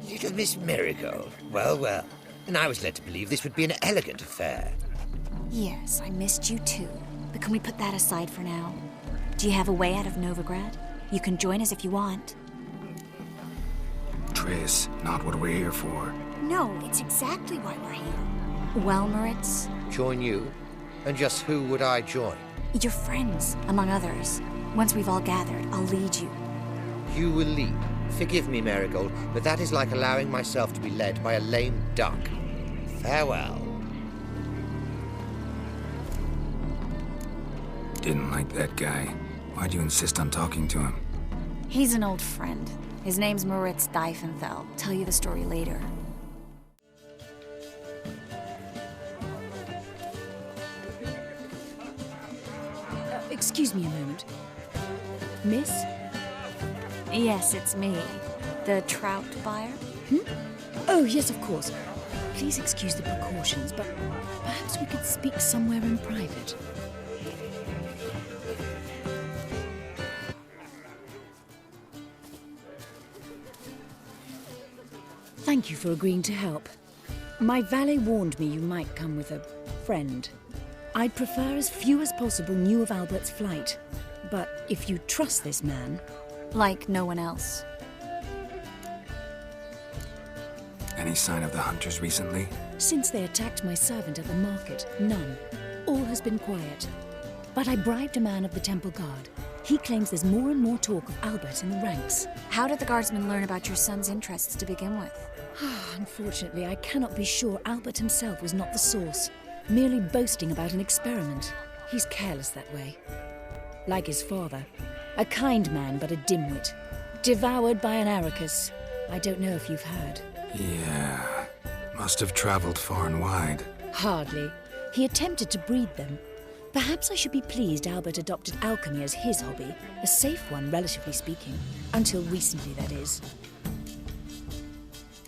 Little Miss Marigold. Well, well. And I was led to believe this would be an elegant affair. Yes, I missed you too. But can we put that aside for now? Do you have a way out of Novigrad? You can join us if you want. Triss, not what we're here for. No, it's exactly why we're here. Well, Moritz? Join you? And just who would I join? Your friends, among others. Once we've all gathered, I'll lead you. You will lead. Forgive me, Marigold, but that is like allowing myself to be led by a lame duck. Farewell. Didn't like that guy. Why'd you insist on talking to him? He's an old friend. His name's Moritz Diefenfeld. Tell you the story later. Excuse me a moment. Miss? Yes, it's me. The trout buyer? Oh, yes, of course. Please excuse the precautions, but perhaps we could speak somewhere in private. Thank you for agreeing to help. My valet warned me you might come with a friend. I'd prefer as few as possible knew of Albert's flight. But if you trust this man... Like no one else. Any sign of the hunters recently? Since they attacked my servant at the market, none. All has been quiet. But I bribed a man of the Temple Guard. He claims there's more and more talk of Albert in the ranks. How did the guardsmen learn about your son's interests to begin with? Unfortunately, I cannot be sure Albert himself was not the source, merely boasting about an experiment. He's careless that way. Like his father. A kind man, but a dimwit. Devoured by an Arrakis. I don't know if you've heard. Yeah. Must have traveled far and wide. Hardly. He attempted to breed them. Perhaps I should be pleased Albert adopted alchemy as his hobby. A safe one, relatively speaking. Until recently, that is.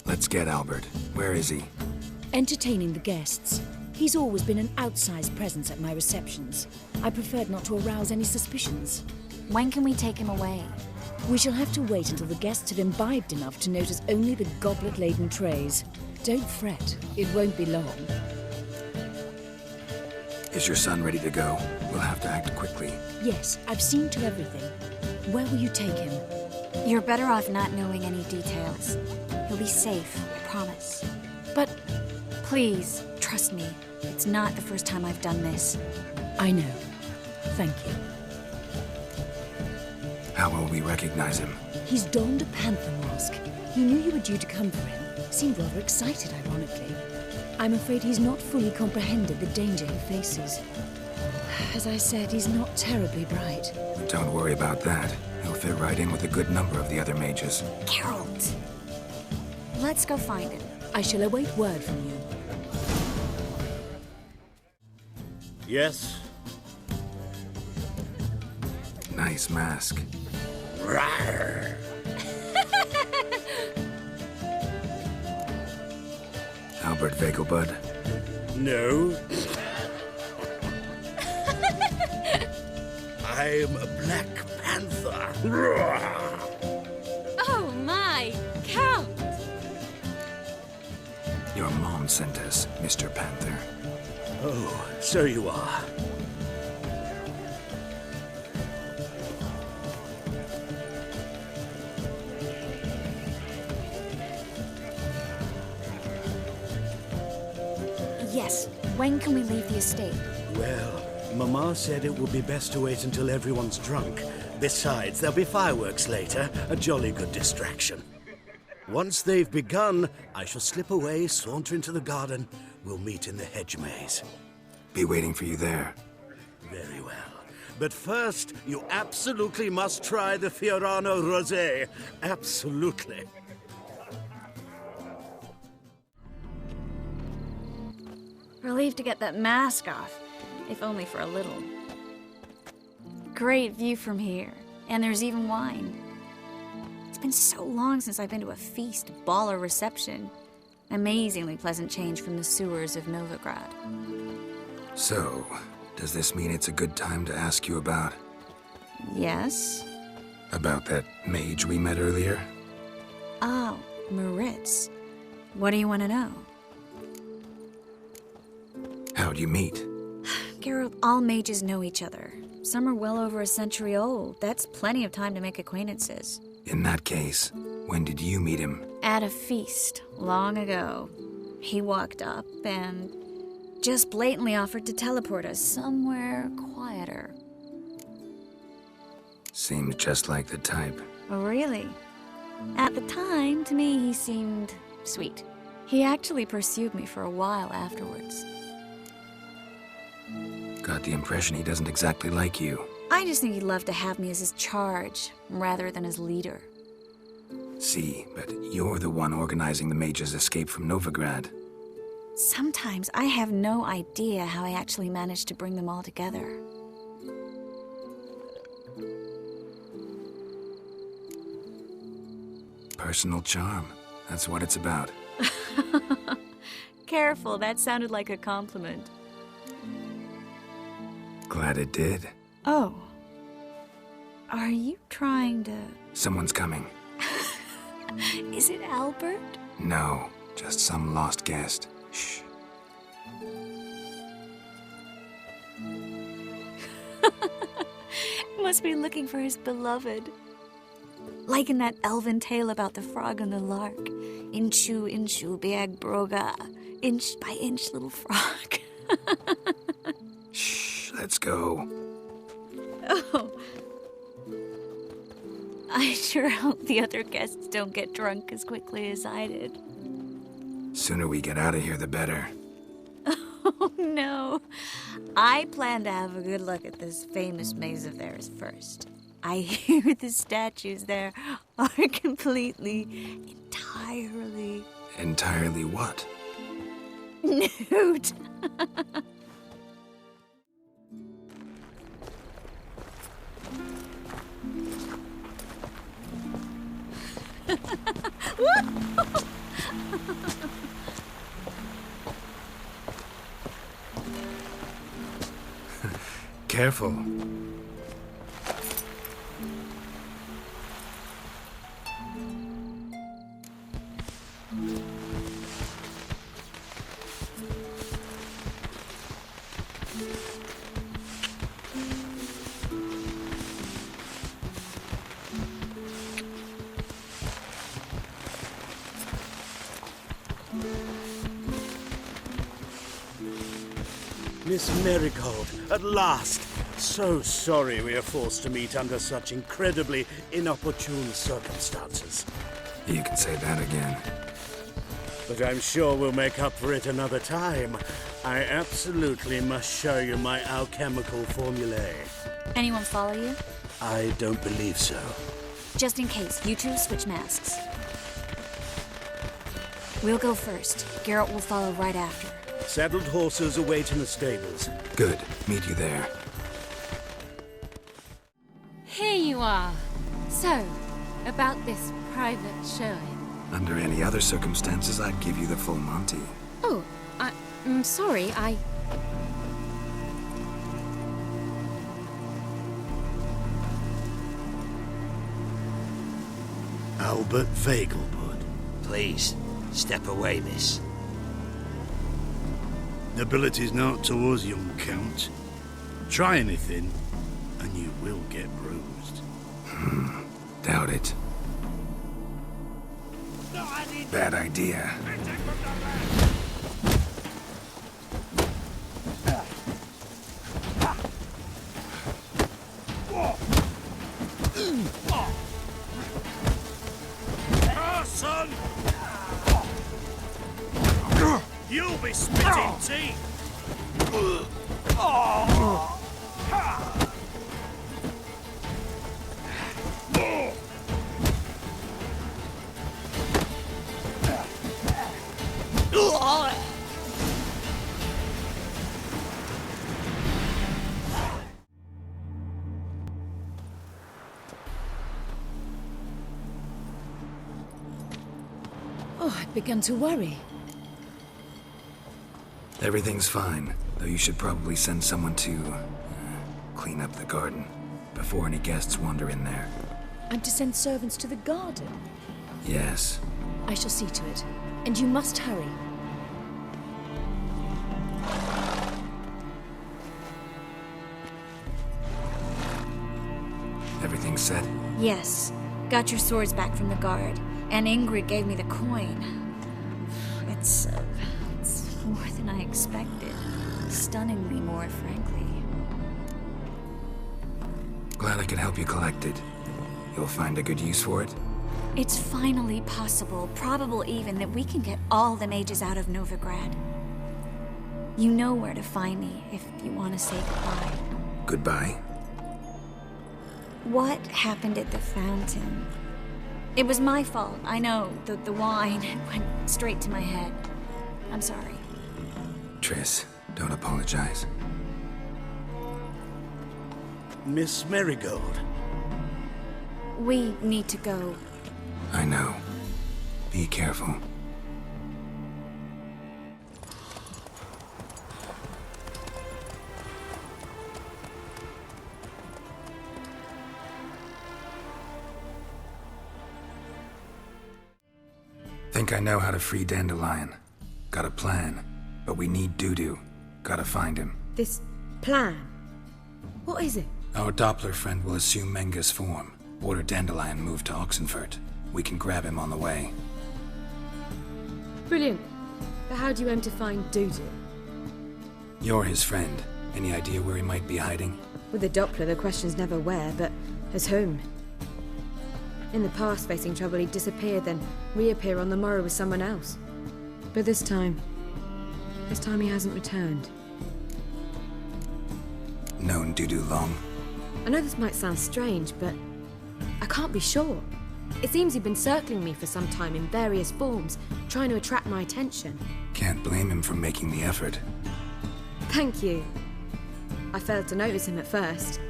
Let's get Albert. Where is he? Entertaining the guests. He's always been an outsized presence at my receptions. I preferred not to arouse any suspicions. When can we take him away? We shall have to wait until the guests have imbibed enough to notice only the goblet-laden trays. Don't fret. It won't be long. Is your son ready to go? We'll have to act quickly. Yes, I've seen to everything. Where will you take him? You're better off not knowing any details. He'll be safe, I promise. But... Please, trust me. It's not the first time I've done this. I know. Thank you. How will we recognize him? He's donned a panther mask. He knew you were due to come for him. Seemed rather excited, ironically. I'm afraid he's not fully comprehended the danger he faces. As I said, he's not terribly bright. Don't worry about that. He'll fit right in with a good number of the other mages. Geralt! Let's go find him. I shall await word from you. Yes? Nice mask. Rawr. Albert Vegelbud? No. I am a Black Panther. Oh my, Count! Your mom sent us, Mr. Panther. Oh, so you are. Yes, when can we leave the estate? Well, Mama said it would be best to wait until everyone's drunk. Besides, there'll be fireworks later, a jolly good distraction. Once they've begun, I shall slip away, saunter into the garden. We'll meet in the hedge maze. Be waiting for you there. Very well. But first, you absolutely must try the Fiorano Rosé. Absolutely. Relieved to get that mask off, if only for a little. Great view from here, and there's even wine. It's been so long since I've been to a feast, ball, or reception. Amazingly pleasant change from the sewers of Novigrad. So, does this mean it's a good time to ask you about... Yes? About that mage we met earlier? Oh, Maritz. What do you want to know? How'd you meet? Geralt, all mages know each other. Some are well over a century old. That's plenty of time to make acquaintances. In that case, when did you meet him? At a feast, long ago. He walked up and just blatantly offered to teleport us somewhere quieter. Seemed just like the type. Oh, really? At the time, to me, he seemed sweet. He actually pursued me for a while afterwards. Got the impression he doesn't exactly like you. I just think he'd love to have me as his charge, rather than his leader. See, but you're the one organizing the mage's escape from Novigrad. Sometimes I have no idea how I actually managed to bring them all together. Personal charm. That's what it's about. Careful, that sounded like a compliment. Glad it did. Oh. Are you trying to... Someone's coming. Is it Albert? No, just some lost guest. Shh. Must be looking for his beloved. Like in that elven tale about the frog and the lark. Inchu, inchu, biag broga. Inch by inch, little frog. Shh, let's go. Oh. I sure hope the other guests don't get drunk as quickly as I did. Sooner we get out of here, the better. Oh, no. I plan to have a good look at this famous maze of theirs first. I hear the statues there are entirely... Entirely what? Nude. Careful. Miss Marigold, at last! So sorry we are forced to meet under such incredibly inopportune circumstances. You can say that again. But I'm sure we'll make up for it another time. I absolutely must show you my alchemical formulae. Anyone follow you? I don't believe so. Just in case, you two switch masks. We'll go first. Garrett will follow right after. Saddled horses await in the stables. Good. Meet you there. Here you are. So, about this private showing. Under any other circumstances, I'd give you the full Monty. Oh, I'm sorry, Albert Vegelbud. Please, step away, miss. Nobility's not towards young Count. Try anything, and you will get bruised. Doubt it. Bad idea. Son! You'll be spitting teeth! Oh, I'd begun to worry. Everything's fine, though you should probably send someone to clean up the garden before any guests wander in there. I'm to send servants to the garden? Yes. I shall see to it. And you must hurry. Everything set? Yes. Got your swords back from the guard. And Ingrid gave me the coin. It's more than I expected. Stunningly more, frankly. Glad I could help you collect it. You'll find a good use for it? It's finally possible, probable even, that we can get all the mages out of Novigrad. You know where to find me if you want to say goodbye. Goodbye? What happened at the fountain? It was my fault, I know. The wine went straight to my head. I'm sorry. Triss, don't apologize. Miss Marigold. We need to go. I know. Be careful. Think I know how to free Dandelion. Got a plan, but we need Dudu. Gotta find him. This plan? What is it? Our Doppler friend will assume Menga's form. Order Dandelion moved to Oxenfurt. We can grab him on the way. Brilliant. But how do you aim to find Dudu? You're his friend. Any idea where he might be hiding? With the Doppler, the question's never where, but as whom. In the past, facing trouble, he'd disappear, then reappear on the morrow with someone else. But this time he hasn't returned. Known Dudu long? I know this might sound strange, but I can't be sure. It seems he'd been circling me for some time in various forms, trying to attract my attention. Can't blame him for making the effort. Thank you. I failed to notice him at first.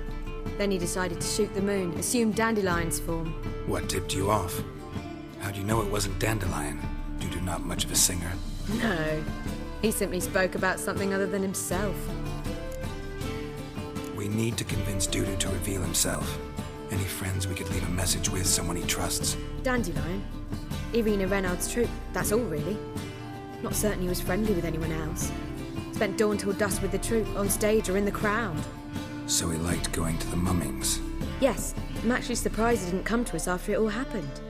Then he decided to shoot the moon, assume Dandelion's form. What tipped you off? How'd you know it wasn't Dandelion? Dudu not much of a singer? No. He simply spoke about something other than himself. We need to convince Dudu to reveal himself. Any friends we could leave a message with, someone he trusts? Dandelion. Irina Reynard's troupe, that's all really. Not certain he was friendly with anyone else. Spent dawn till dusk with the troupe, on stage or in the crowd. So he liked going to the mummings? Yes, I'm actually surprised he didn't come to us after it all happened.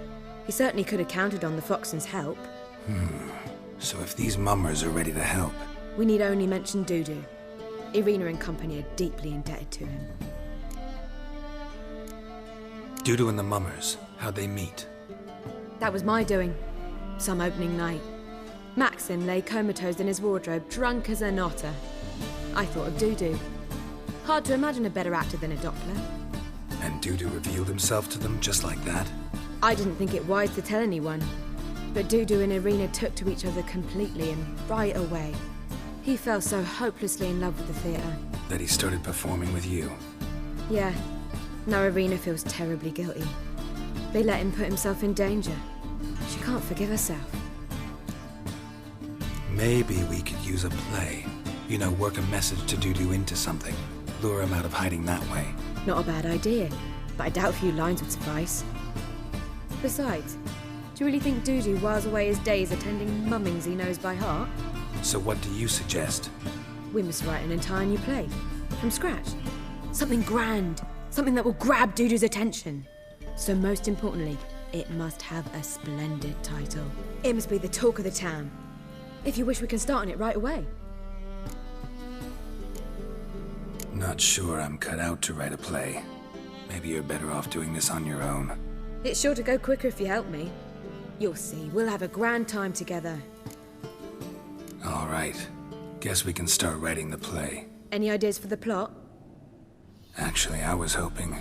He certainly could have counted on the Foxen's help. So if these mummers are ready to help... We need only mention Dudu. Irina and company are deeply indebted to him. Dudu and the mummers, how'd they meet? That was my doing. Some opening night. Maxim lay comatose in his wardrobe, drunk as an otter. I thought of Dudu. Hard to imagine a better actor than a Doppler. And Dudu revealed himself to them just like that? I didn't think it wise to tell anyone. But Dudu and Irina took to each other completely and right away. He fell so hopelessly in love with the theatre. That he started performing with you? Yeah. Now Irina feels terribly guilty. They let him put himself in danger. She can't forgive herself. Maybe we could use a play. You know, work a message to Dudu into something. Lure him out of hiding that way. Not a bad idea, but I doubt a few lines would suffice. Besides, do you really think Dudu whiles away his days attending mummings he knows by heart? So what do you suggest? We must write an entire new play. From scratch. Something grand. Something that will grab Dudu's attention. So most importantly, it must have a splendid title. It must be the talk of the town. If you wish, we can start on it right away. Not sure I'm cut out to write a play. Maybe you're better off doing this on your own. It's sure to go quicker if you help me. You'll see, we'll have a grand time together. All right. Guess we can start writing the play. Any ideas for the plot? Actually, I was hoping...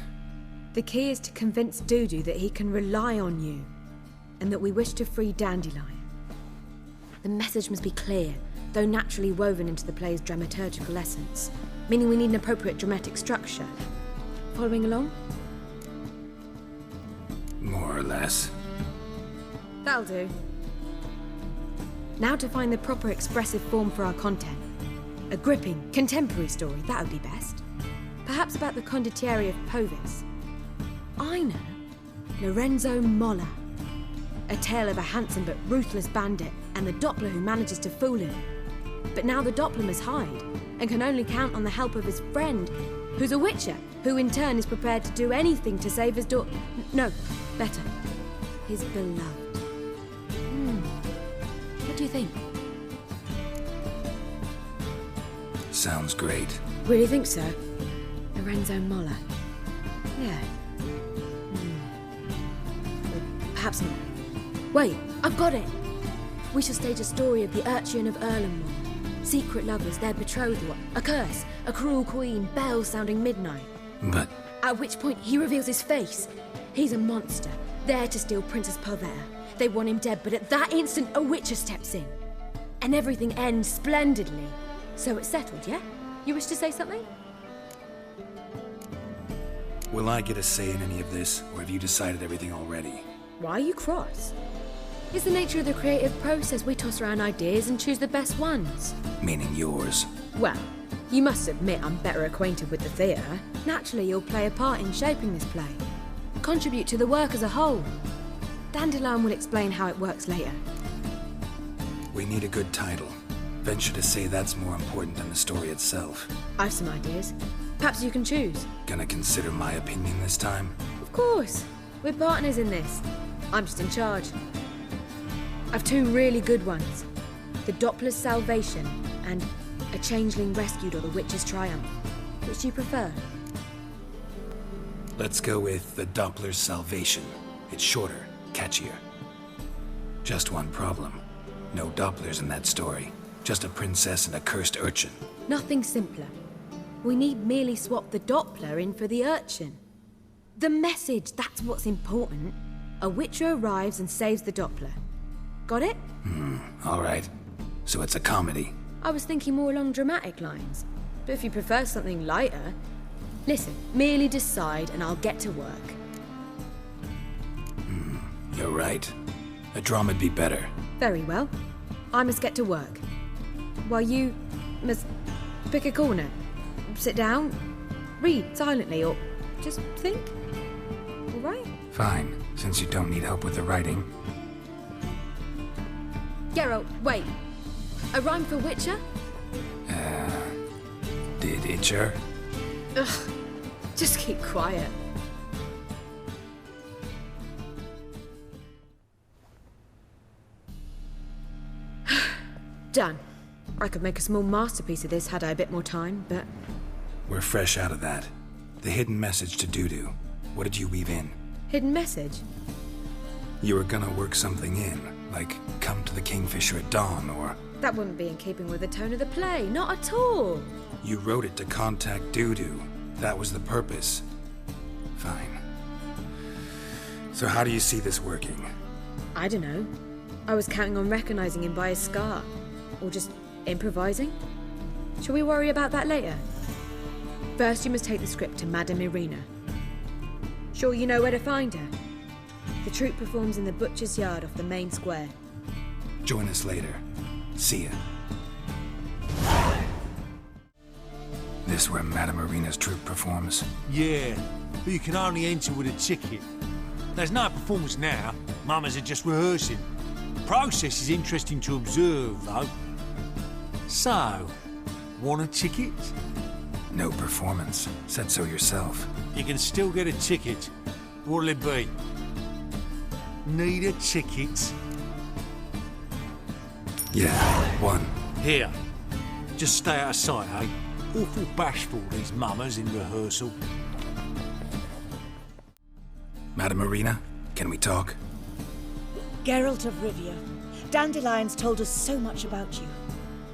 The key is to convince Dudu that he can rely on you, and that we wish to free Dandelion. The message must be clear, though naturally woven into the play's dramaturgical essence, meaning we need an appropriate dramatic structure. Following along? More or less. That'll do. Now to find the proper expressive form for our content. A gripping, contemporary story, that would be best. Perhaps about the condottieri of Povis. I know. Lorenzo Molla. A tale of a handsome but ruthless bandit and the Doppler who manages to fool him. But now the Doppler must hide and can only count on the help of his friend, who's a witcher, who in turn is prepared to do anything to save his daughter. No, better. His beloved. What do you think? Sounds great. Really think so? Lorenzo Molla. Yeah. Or perhaps not. Wait, I've got it! We shall stage a story of the Urchin of Erlenmoor. Secret lovers, their betrothal, a curse, a cruel queen, bells sounding midnight. But... At which point he reveals his face. He's a monster, there to steal Princess Palvera. They want him dead, but at that instant a witcher steps in. And everything ends splendidly. So it's settled, yeah? You wish to say something? Will I get a say in any of this, or have you decided everything already? Why are you cross? It's the nature of the creative process. We toss around ideas and choose the best ones. Meaning yours. Well, you must admit I'm better acquainted with the theatre. Naturally, you'll play a part in shaping this play. Contribute to the work as a whole. Dandelion will explain how it works later. We need a good title. Venture to say that's more important than the story itself. I've some ideas. Perhaps you can choose. Gonna consider my opinion this time? Of course. We're partners in this. I'm just in charge. I've two really good ones. The Doppler's Salvation and A Changeling Rescued or the Witch's Triumph. Which do you prefer? Let's go with the Doppler's Salvation. It's shorter, catchier. Just one problem. No Dopplers in that story. Just a princess and a cursed urchin. Nothing simpler. We need merely swap the Doppler in for the urchin. The message, that's what's important. A witcher arrives and saves the Doppler. Got it? All right. So it's a comedy. I was thinking more along dramatic lines. But if you prefer something lighter... Listen, merely decide and I'll get to work. You're right. A drama'd be better. Very well. I must get to work. While you must pick a corner. Sit down, read silently, or just think. All right? Fine, since you don't need help with the writing. Geralt, wait. A rhyme for Witcher? Did Itcher? Ugh, just keep quiet. Done. I could make a small masterpiece of this had I a bit more time, but... We're fresh out of that. The hidden message to Dudu. What did you weave in? Hidden message? You were gonna work something in, like come to the Kingfisher at dawn, or... That wouldn't be in keeping with the tone of the play, not at all. You wrote it to contact Dudu. That was the purpose. Fine. So how do you see this working? I don't know. I was counting on recognizing him by his scar. Or just improvising? Shall we worry about that later? First, you must take the script to Madame Irina. Sure you know where to find her? The troupe performs in the butcher's yard off the main square. Join us later. See ya. This where Madame Irina's troupe performs? Yeah, but you can only enter with a ticket. There's no performance now. Mamas are just rehearsing. The process is interesting to observe, though. So, want a ticket? No performance. Said so yourself. You can still get a ticket. What'll it be? Need a ticket? Yeah, one. Here. Just stay out of sight, eh? Awful bashful, these mamas in rehearsal. Madame Irina, can we talk? Geralt of Rivia, Dandelion's told us so much about you.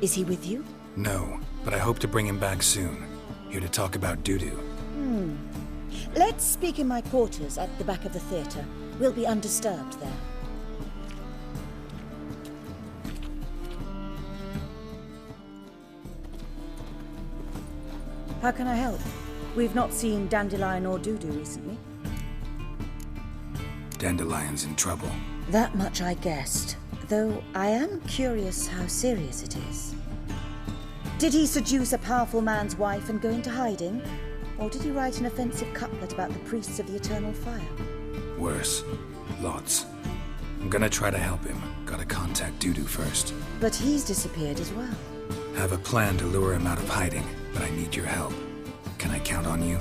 Is he with you? No, but I hope to bring him back soon. Here to talk about Dudu. Let's speak in my quarters at the back of the theatre. We'll be undisturbed there. How can I help? We've not seen Dandelion or Dudu recently. Dandelion's in trouble. That much I guessed, though I am curious how serious it is. Did he seduce a powerful man's wife and go into hiding? Or did he write an offensive couplet about the priests of the eternal fire? Worse. Lots. I'm gonna try to help him. Gotta contact Dudu first. But he's disappeared as well. Have a plan to lure him out of hiding, but I need your help. Can I count on you?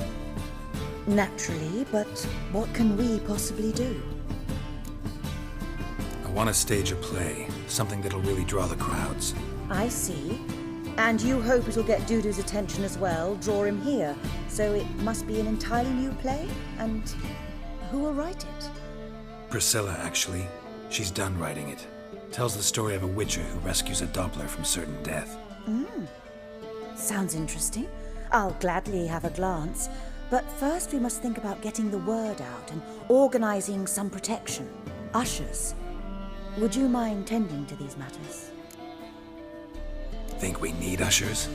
Naturally, but what can we possibly do? I want to stage a play, something that'll really draw the crowds. I see. And you hope it'll get Dudu's attention as well, draw him here. So it must be an entirely new play? And who will write it? Priscilla, actually. She's done writing it. Tells the story of a witcher who rescues a Doppler from certain death. Sounds interesting. I'll gladly have a glance. But first we must think about getting the word out and organizing some protection. Ushers. Would you mind tending to these matters? Think we need ushers?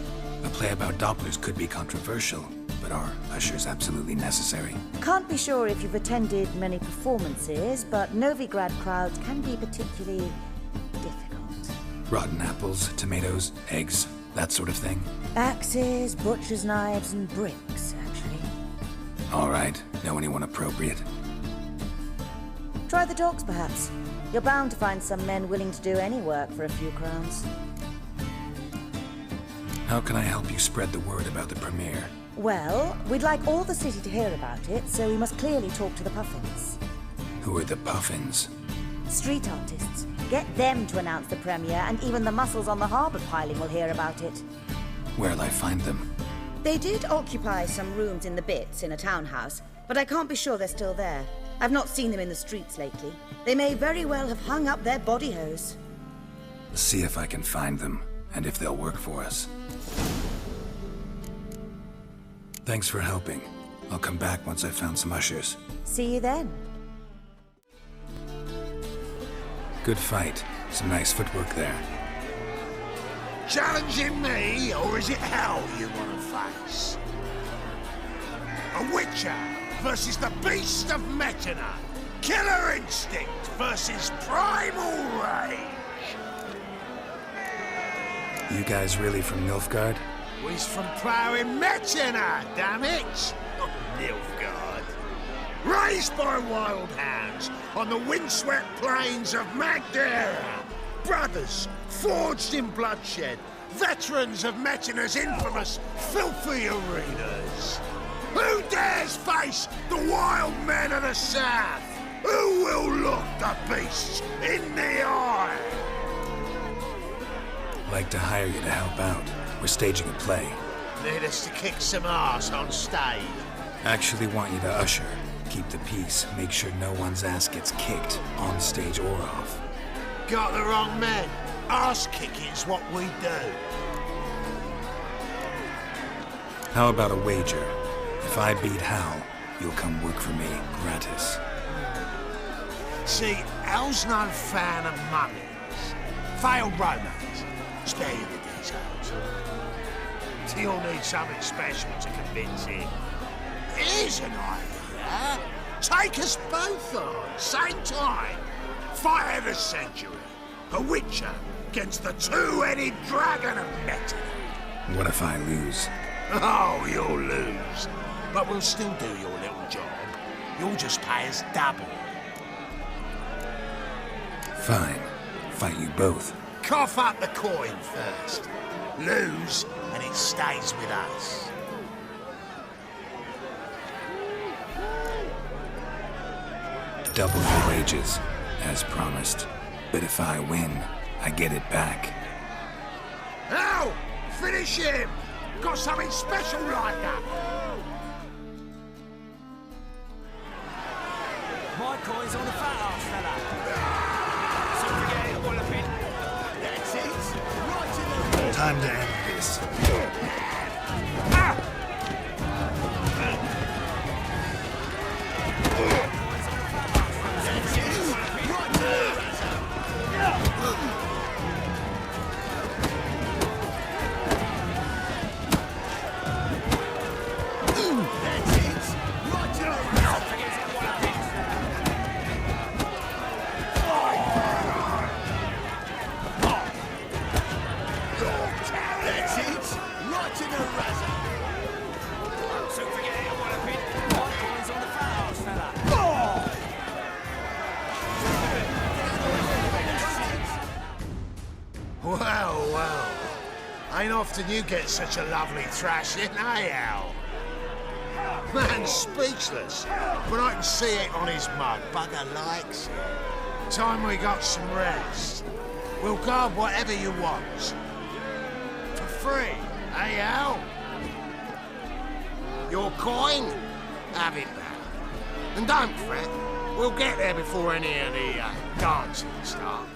A play about Dopplers could be controversial. but are ushers absolutely necessary? Can't be sure if you've attended many performances, but Novigrad crowds can be particularly difficult. Rotten apples, tomatoes, eggs, that sort of thing? Axes, butcher's knives, and bricks, actually. All right. Know anyone appropriate? Try the dogs, perhaps. You're bound to find some men willing to do any work for a few crowns. How can I help you spread the word about the premiere? Well, we'd like all the city to hear about it, so we must clearly talk to the Puffins. Who are the Puffins? Street artists. Get them to announce the premiere, and even the muscles on the harbour piling will hear about it. Where'll I find them? They did occupy some rooms in the Bits in a townhouse, but I can't be sure they're still there. I've not seen them in the streets lately. They may very well have hung up their body hose. See if I can find them, and if they'll work for us. Thanks for helping. I'll come back once I've found some ushers. See you then. Good fight. Some nice footwork there. Challenging me, or is it hell you want to face? A Witcher versus the Beast of Metina. Killer instinct versus primal rage. You guys really from Nilfgaard? We's from ploughing Metina, damn it! Not Nilfgaard. Raised by wild hounds on the windswept plains of Magdera. Brothers, forged in bloodshed. Veterans of Metina's infamous, filthy arenas. Who dares face the wild men of the south? Who will look the beasts in the eye? Like to hire you to help out. We're staging a play. Need us to kick some ass on stage? Actually want you to usher. Keep the peace. Make sure no one's ass gets kicked, on stage or off. Got the wrong men. Ass kicking's what we do. How about a wager? If I beat Hal, you'll come work for me, gratis. See, Hal's no fan of mummies. Failed romance. Spare you the details. You'll need something special to convince him. Here's an idea. Take us both on, same time. Fight of the century. A Witcher against the two-headed dragon of Metina. What if I lose? Oh, you'll lose. But we'll still do your little job. You'll just pay us double. Fine. Fight you both. Cough up the coin first. Lose, and it stays with us. Double your wages, as promised. But if I win, I get it back. Now, finish him! Got something special like that. My coin's on the fat ass, fella. So forget it, what a bit. That's it. Right in the... Time to end this. Well. Ain't often you get such a lovely thrashing, eh, Al? Man's speechless, but I can see it on his mug. Bugger likes it. Time we got some rest. We'll guard whatever you want. For free, eh, Al? Your coin? Have it back. And don't fret, we'll get there before any of the dancing starts.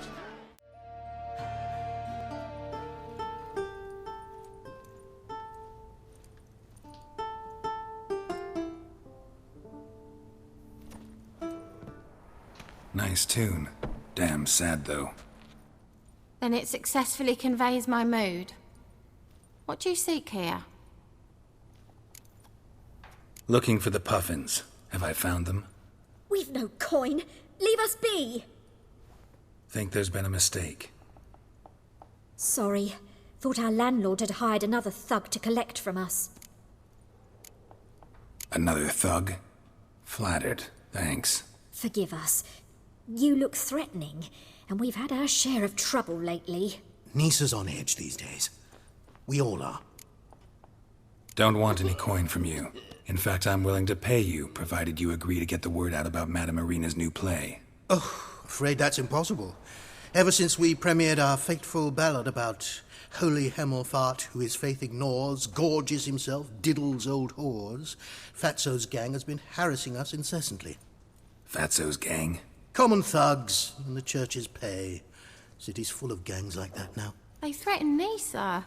Nice tune. Damn sad, though. Then it successfully conveys my mood. What do you seek here? Looking for the puffins. Have I found them? We've no coin. Leave us be. Think there's been a mistake. Sorry. Thought our landlord had hired another thug to collect from us. Another thug? Flattered. Thanks. Forgive us. You look threatening, and we've had our share of trouble lately. Nisa's on edge these days. We all are. Don't want any coin from you. In fact, I'm willing to pay you, provided you agree to get the word out about Madame Irina's new play. Oh, afraid that's impossible. Ever since we premiered our fateful ballad about holy Hemelfart, who his faith ignores, gorges himself, diddles old whores, Fatso's gang has been harassing us incessantly. Fatso's gang? Common thugs in the church's pay. City's full of gangs like that now. They threatened Nisa.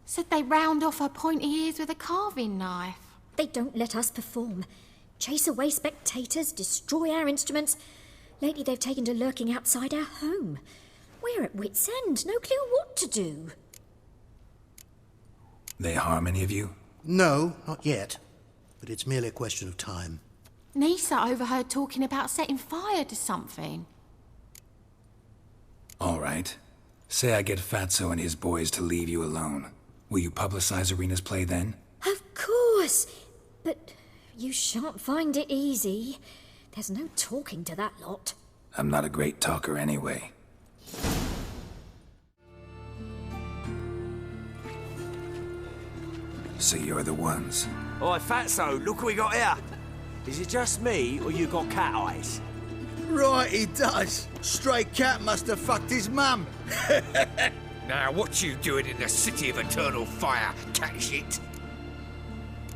Said they round off her pointy ears with a carving knife. They don't let us perform. Chase away spectators, destroy our instruments. Lately they've taken to lurking outside our home. We're at wit's end, no clue what to do. They harm any of you? No, not yet. But it's merely a question of time. Nisa overheard talking about setting fire to something. All right. Say I get Fatso and his boys to leave you alone. Will you publicize Irina's play then? Of course. But you shan't find it easy. There's no talking to that lot. I'm not a great talker anyway. So you're the ones. Oi, Fatso, look what we got here. Is it just me, or you got cat eyes? Right, he does. Stray cat must have fucked his mum. Now, what you doing in the city of eternal fire, cat shit?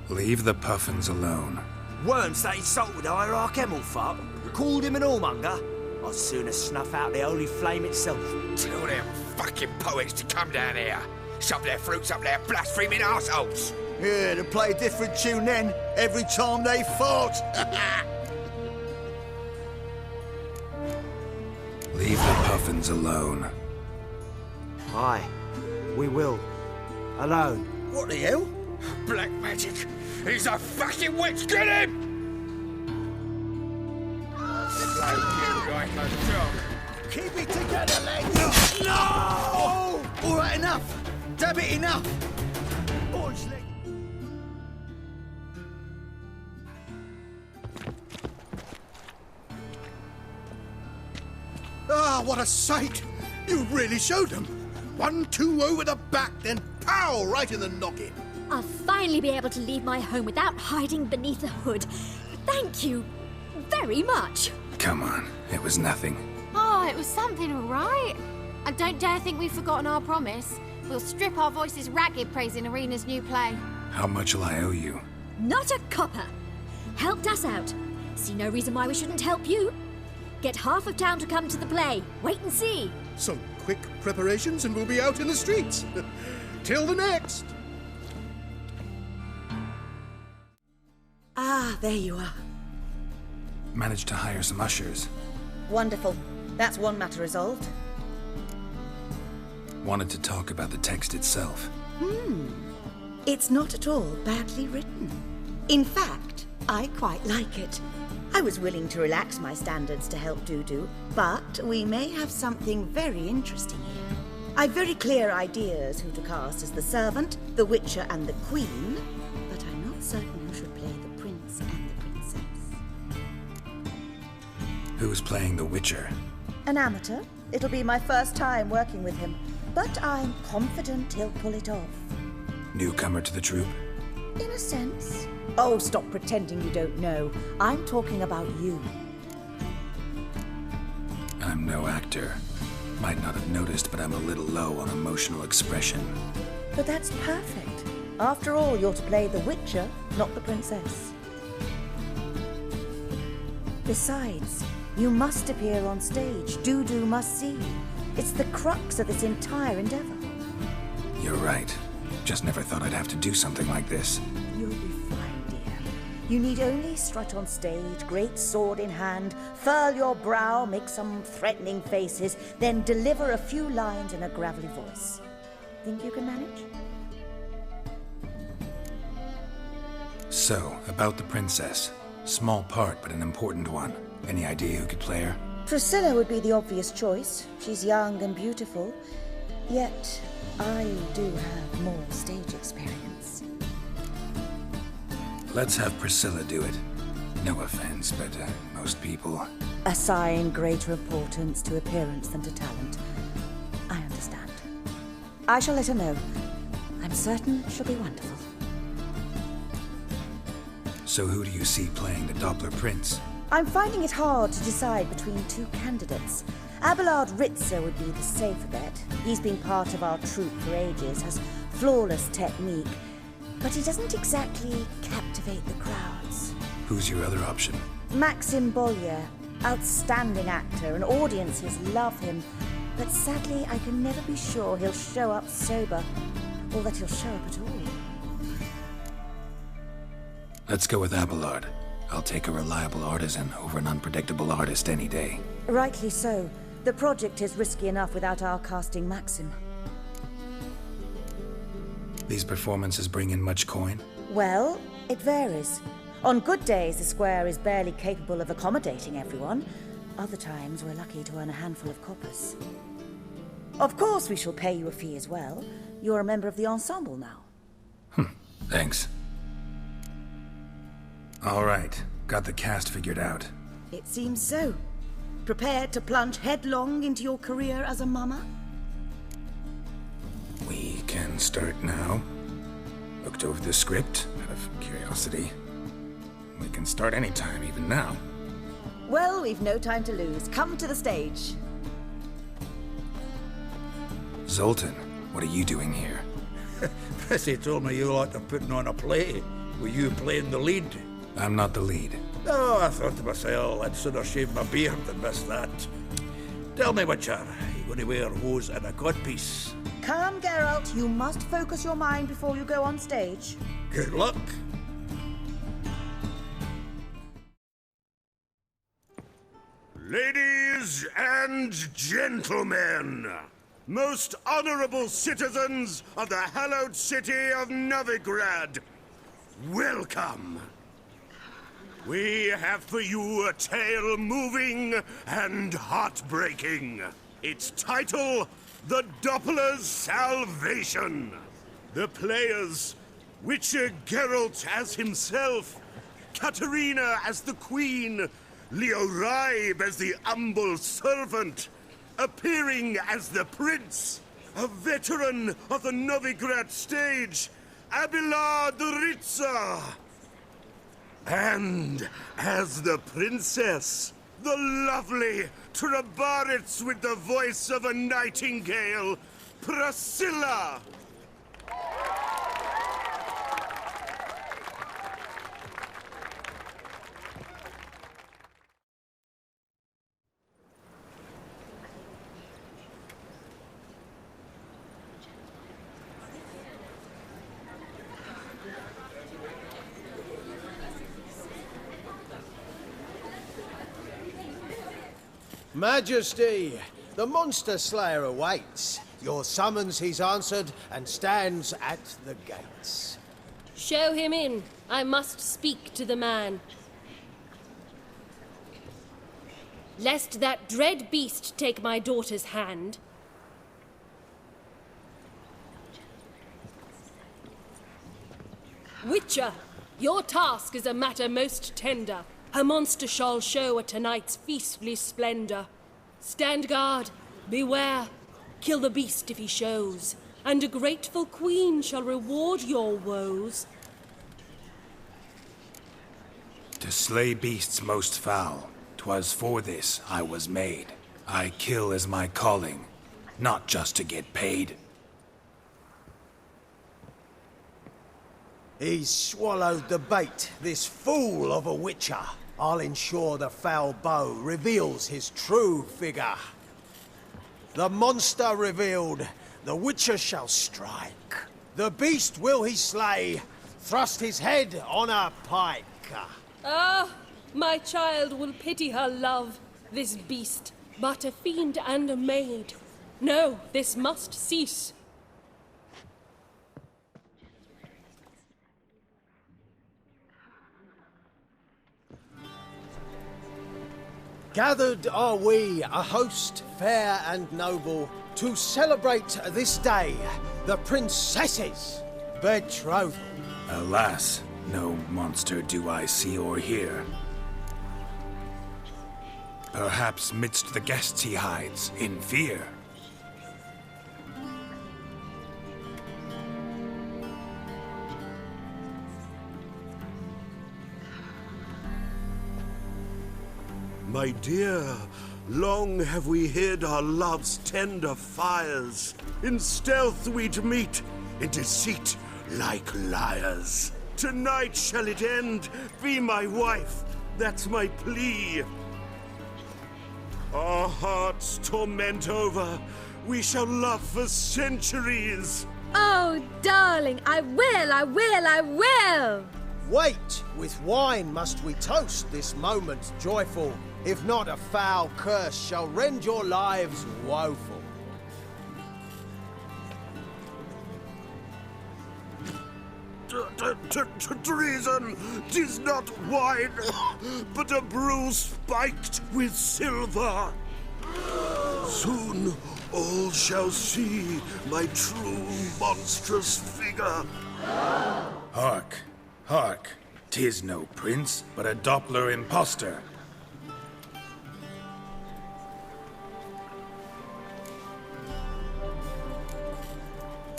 Leave the puffins alone. Worms that insulted Hierarch Hemelfart, called him an whoremonger. I'd sooner snuff out the holy flame itself. Tell them fucking poets to come down here. Shove their fruits up their blaspheming arseholes. Yeah, to play a different tune then, every time they fought. Leave the puffins alone. Aye, we will. Alone. What the hell? Black magic! He's a fucking witch! Get him! Keep it together, lads! No! All right, enough! Damn it, enough! Boys, Ah, what a sight! You really showed them. 1-2 over the back, then pow! Right in the noggin. I'll finally be able to leave my home without hiding beneath a hood. Thank you very much. Come on, it was nothing. Oh, it was something, all right. I don't dare think we've forgotten our promise. We'll strip our voices ragged praising Irina's new play. How much will I owe you? Not a copper. Helped us out. See no reason why we shouldn't help you. Get half of town to come to the play. Wait and see. Some quick preparations and we'll be out in the streets. Till the next. Ah, there you are. Managed to hire some ushers. Wonderful. That's one matter resolved. Wanted to talk about the text itself. It's not at all badly written. In fact, I quite like it. I was willing to relax my standards to help Dudu, but we may have something very interesting here. I've very clear ideas who to cast as the servant, the witcher, and the queen, but I'm not certain who should play the prince and the princess. Who's playing the Witcher? An amateur. It'll be my first time working with him, but I'm confident he'll pull it off. Newcomer to the troupe? In a sense. Oh, stop pretending you don't know. I'm talking about you. I'm no actor. Might not have noticed, but I'm a little low on emotional expression. But that's perfect. After all, you're to play the Witcher, not the princess. Besides, you must appear on stage. Dudu must see you. It's the crux of this entire endeavor. You're right. Just never thought I'd have to do something like this. You'll be fine, dear. You need only strut on stage, great sword in hand, furl your brow, make some threatening faces, then deliver a few lines in a gravelly voice. Think you can manage? So, about the princess. Small part, but an important one. Any idea who could play her? Priscilla would be the obvious choice. She's young and beautiful. Yet, I do have more stage experience. Let's have Priscilla do it. No offense, but most people... Assign greater importance to appearance than to talent. I understand. I shall let her know. I'm certain she'll be wonderful. So who do you see playing the Doppler Prince? I'm finding it hard to decide between two candidates. Abelard Ritzer would be the safer bet. He's been part of our troupe for ages, has flawless technique, but he doesn't exactly captivate the crowds. Who's your other option? Maxim Bollier, outstanding actor, and audiences love him. But sadly, I can never be sure he'll show up sober, or that he'll show up at all. Let's go with Abelard. I'll take a reliable artisan over an unpredictable artist any day. Rightly so. The project is risky enough without our casting Maxim. These performances bring in much coin? Well, it varies. On good days, the square is barely capable of accommodating everyone. Other times, we're lucky to earn a handful of coppers. Of course, we shall pay you a fee as well. You're a member of the ensemble now. Thanks. All right, got the cast figured out. It seems so. Prepared to plunge headlong into your career as a mama? We can start now. Looked over the script, out of curiosity. We can start anytime, even now. Well, we've no time to lose. Come to the stage. Zoltan, what are you doing here? Prissy told me you liked putting on a play. Were you playing the lead? I'm not the lead. Oh, I thought to myself, I'd sooner shave my beard than miss that. Tell me, Witcher, are you going to wear hose and a codpiece? Calm, Geralt. You must focus your mind before you go on stage. Good luck. Ladies and gentlemen, most honorable citizens of the hallowed city of Novigrad, welcome. We have for you a tale moving and heartbreaking. Its title, The Doppler's Salvation. The players, Witcher Geralt as himself, Katerina as the Queen, Leo Raib as the humble servant, appearing as the Prince, a veteran of the Novigrad stage, Abelard Ritzer. And as the Princess, the lovely Trabaritz with the voice of a nightingale, Priscilla. Majesty, the Monster Slayer awaits. Your summons he's answered and stands at the gates. Show him in. I must speak to the man. Lest that dread beast take my daughter's hand. Witcher, your task is a matter most tender. Her monster shall show at tonight's feastly splendor. Stand guard, beware, kill the beast if he shows, and a grateful queen shall reward your woes. To slay beasts most foul, 'twas for this I was made. I kill as my calling, not just to get paid. He's swallowed the bait, this fool of a Witcher. I'll ensure the foul bow reveals his true figure. The monster revealed, the Witcher shall strike. The beast will he slay, thrust his head on a pike. Ah, my child will pity her love, this beast, but a fiend and a maid. No, this must cease. Gathered are we, a host fair and noble, to celebrate this day, the princess's betrothal. Alas, no monster do I see or hear. Perhaps midst the guests he hides, in fear. My dear, long have we hid our love's tender fires. In stealth we'd meet, in deceit like liars. Tonight shall it end, be my wife, that's my plea. Our hearts torment over, we shall love for centuries. Oh, darling, I will! Wait, with wine must we toast this moment joyful. If not, a foul curse shall rend your lives woeful. Treason! 'Tis not wine, but a brew spiked with silver. Soon all shall see my true monstrous figure. Hark, hark. 'Tis no prince, but a Doppler impostor.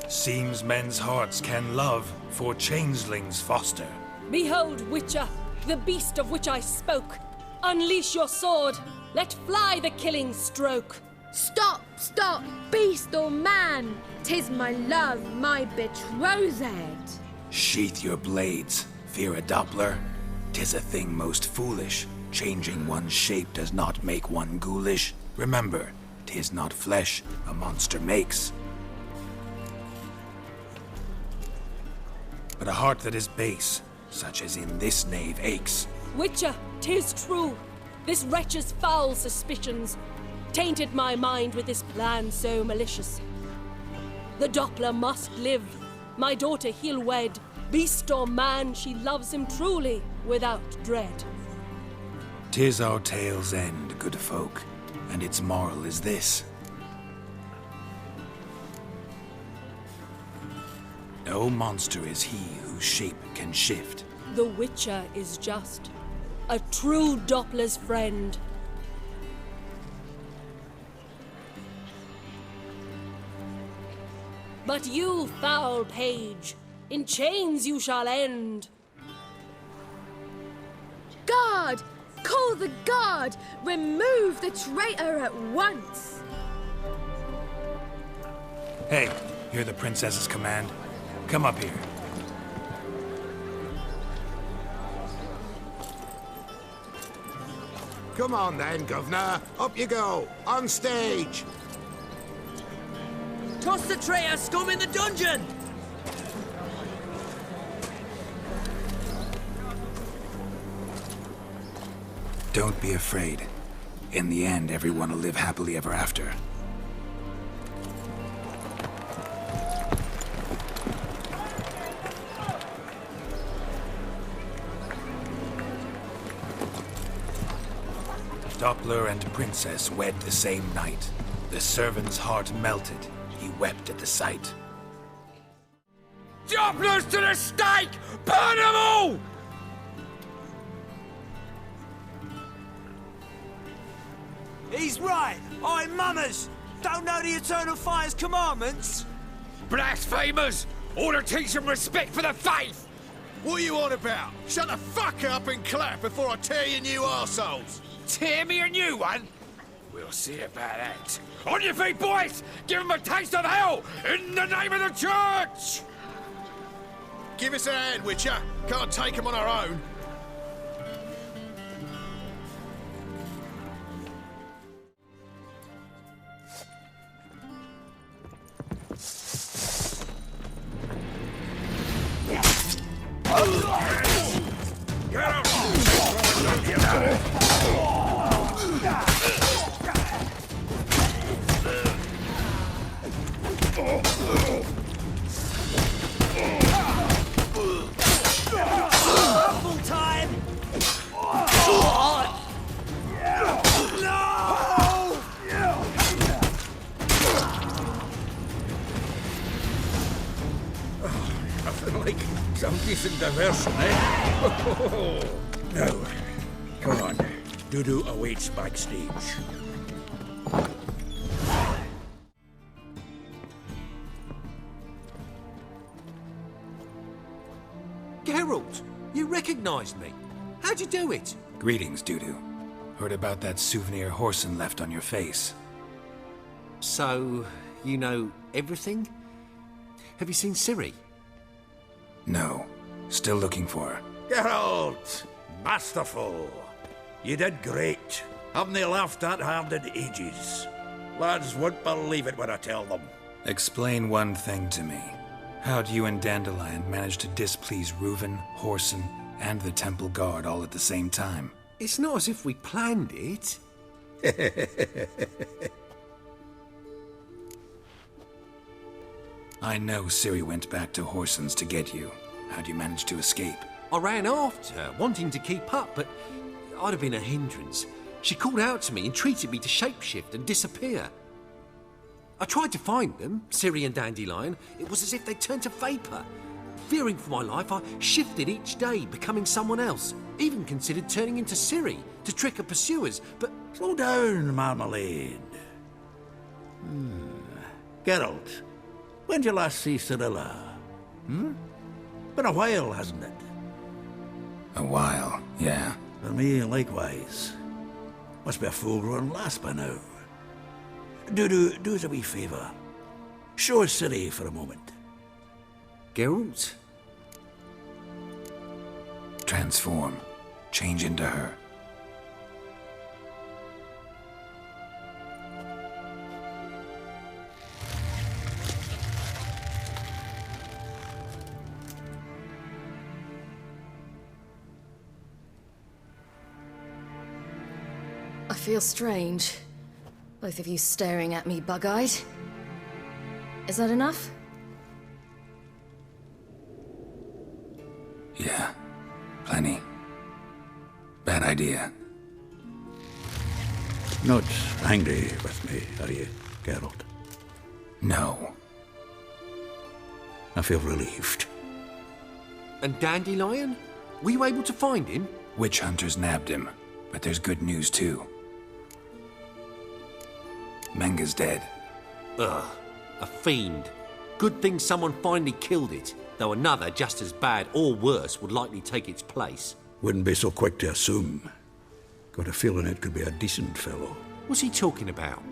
Seems men's hearts can love, for changelings foster. Behold, Witcher, the beast of which I spoke. Unleash your sword. Let fly the killing stroke. Stop, stop, beast or man! 'Tis my love, my betrothed. Sheath your blades, fear a Doppler. 'Tis a thing most foolish. Changing one's shape does not make one ghoulish. Remember, 'tis not flesh a monster makes, but a heart that is base, such as in this knave aches. Witcher, 'tis true. This wretch's foul suspicions tainted my mind with this plan so malicious. The Doppler must live. My daughter he'll wed. Beast or man, she loves him truly, without dread. 'Tis our tale's end, good folk, and its moral is this. No monster is he whose shape can shift. The Witcher is just a true Doppler's friend. But you, foul page, in chains you shall end. Guard! Call the guard! Remove the traitor at once! Hey, hear the princess's command? Come up here. Come on then, Governor. Up you go. On stage. Toss the traitor scum in the dungeon! Don't be afraid. In the end, everyone will live happily ever after. Doppler and princess wed the same night. The servant's heart melted. He wept at the sight. Dopplers to the stake! Burn them all! He's right. I'm mummers. Don't know the Eternal Fire's commandments. Blasphemers! Ought to teach them respect for the faith! What are you on about? Shut the fuck up and clap before I tear you new arseholes! Tear me a new one? We'll see about that. On your feet, boys! Give them a taste of hell in the name of the church! Give us a hand, Witcher. Can't take them on our own. Full time! like some decent diversion, eh? Now, come on. Dudu awaits backstage. Geralt, you recognized me. How'd you do it? Greetings, Dudu. Heard about that souvenir Horson left on your face. So, you know everything? Have you seen Ciri? No. Still looking for her. Geralt! Masterful! You did great. Haven't they laughed that hard in ages? Lads won't believe it when I tell them. Explain one thing to me. How'd you and Dandelion manage to displease Reuven, Horson, and the Temple Guard all at the same time? It's not as if we planned it. I know Ciri went back to Horson's to get you. How'd you manage to escape? I ran after her, wanting to keep up, but I'd have been a hindrance. She called out to me, entreated me to shapeshift and disappear. I tried to find them, Ciri and Dandelion. It was as if they turned to vapor. Fearing for my life, I shifted each day, becoming someone else. Even considered turning into Ciri to trick her pursuers, but... Slow down, Marmalade. Geralt, when did you last see Cirilla? Been a while, hasn't it? A while, yeah. For me, likewise. Must be a full-grown lass by now. Do us a wee favour. Show us Ciri for a moment. Geralt? Transform. Change into her. I feel strange. Both of you staring at me bug-eyed. Is that enough? Yeah. Plenty. Bad idea. Not angry with me, are you, Geralt? No. I feel relieved. And Dandelion? Were you able to find him? Witch hunters nabbed him, but there's good news too. Menga's dead. Ugh, a fiend. Good thing someone finally killed it, though another just as bad or worse would likely take its place. Wouldn't be so quick to assume. Got a feeling it could be a decent fellow. What's he talking about?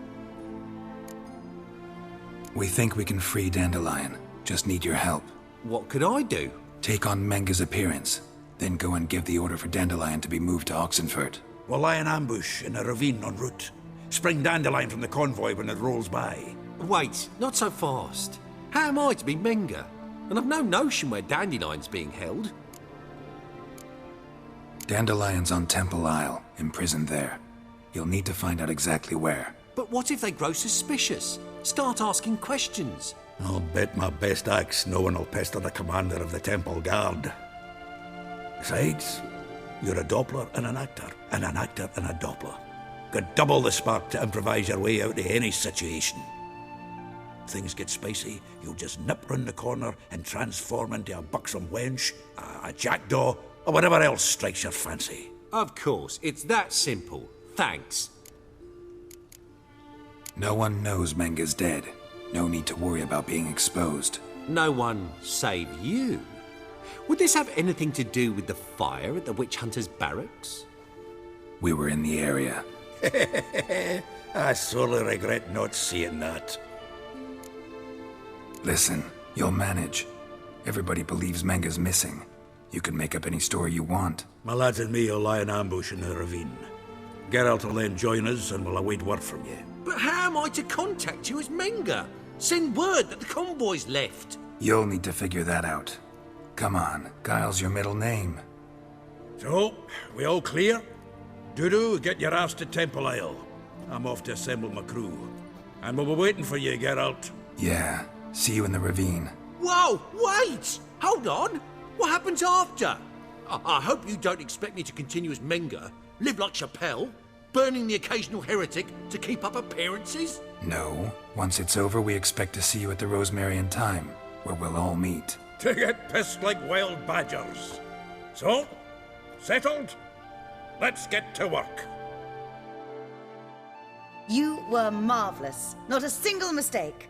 We think we can free Dandelion. Just need your help. What could I do? Take on Menga's appearance, then go and give the order for Dandelion to be moved to Oxenfurt. We'll lie in ambush in a ravine en route. Spring Dandelion from the convoy when it rolls by. Wait, not so fast. How am I to be Menga? And I've no notion where Dandelion's being held. Dandelion's on Temple Isle, imprisoned there. You'll need to find out exactly where. But what if they grow suspicious? Start asking questions? I'll bet my best axe no one will pester the commander of the Temple Guard. Besides, you're a Doppler and an actor and a Doppler. Got double the spark to improvise your way out of any situation. Things get spicy, you'll just nip round the corner and transform into a buxom wench, a jackdaw, or whatever else strikes your fancy. Of course, it's that simple. Thanks. No one knows Menga's dead. No need to worry about being exposed. No one save you. Would this have anything to do with the fire at the witch hunters' barracks? We were in the area. I sorely regret not seeing that. Listen, you'll manage. Everybody believes Menga's missing. You can make up any story you want. My lads and me will lie in ambush in the ravine. Geralt will then join us and we'll await word from you. But how am I to contact you as Menga? Send word that the convoy's left. You'll need to figure that out. Come on, Guile's your middle name. So, we all clear? Dudu, get your ass to Temple Isle. I'm off to assemble my crew. And we'll be waiting for you, Geralt. Yeah, see you in the ravine. Whoa, wait! Hold on! What happens after? I hope you don't expect me to continue as Menga, live like Chappelle, burning the occasional heretic to keep up appearances? No. Once it's over, we expect to see you at the Rosemary in Time, where we'll all meet. to get pissed like wild badgers. So, settled? Let's get to work. You were marvelous. Not a single mistake.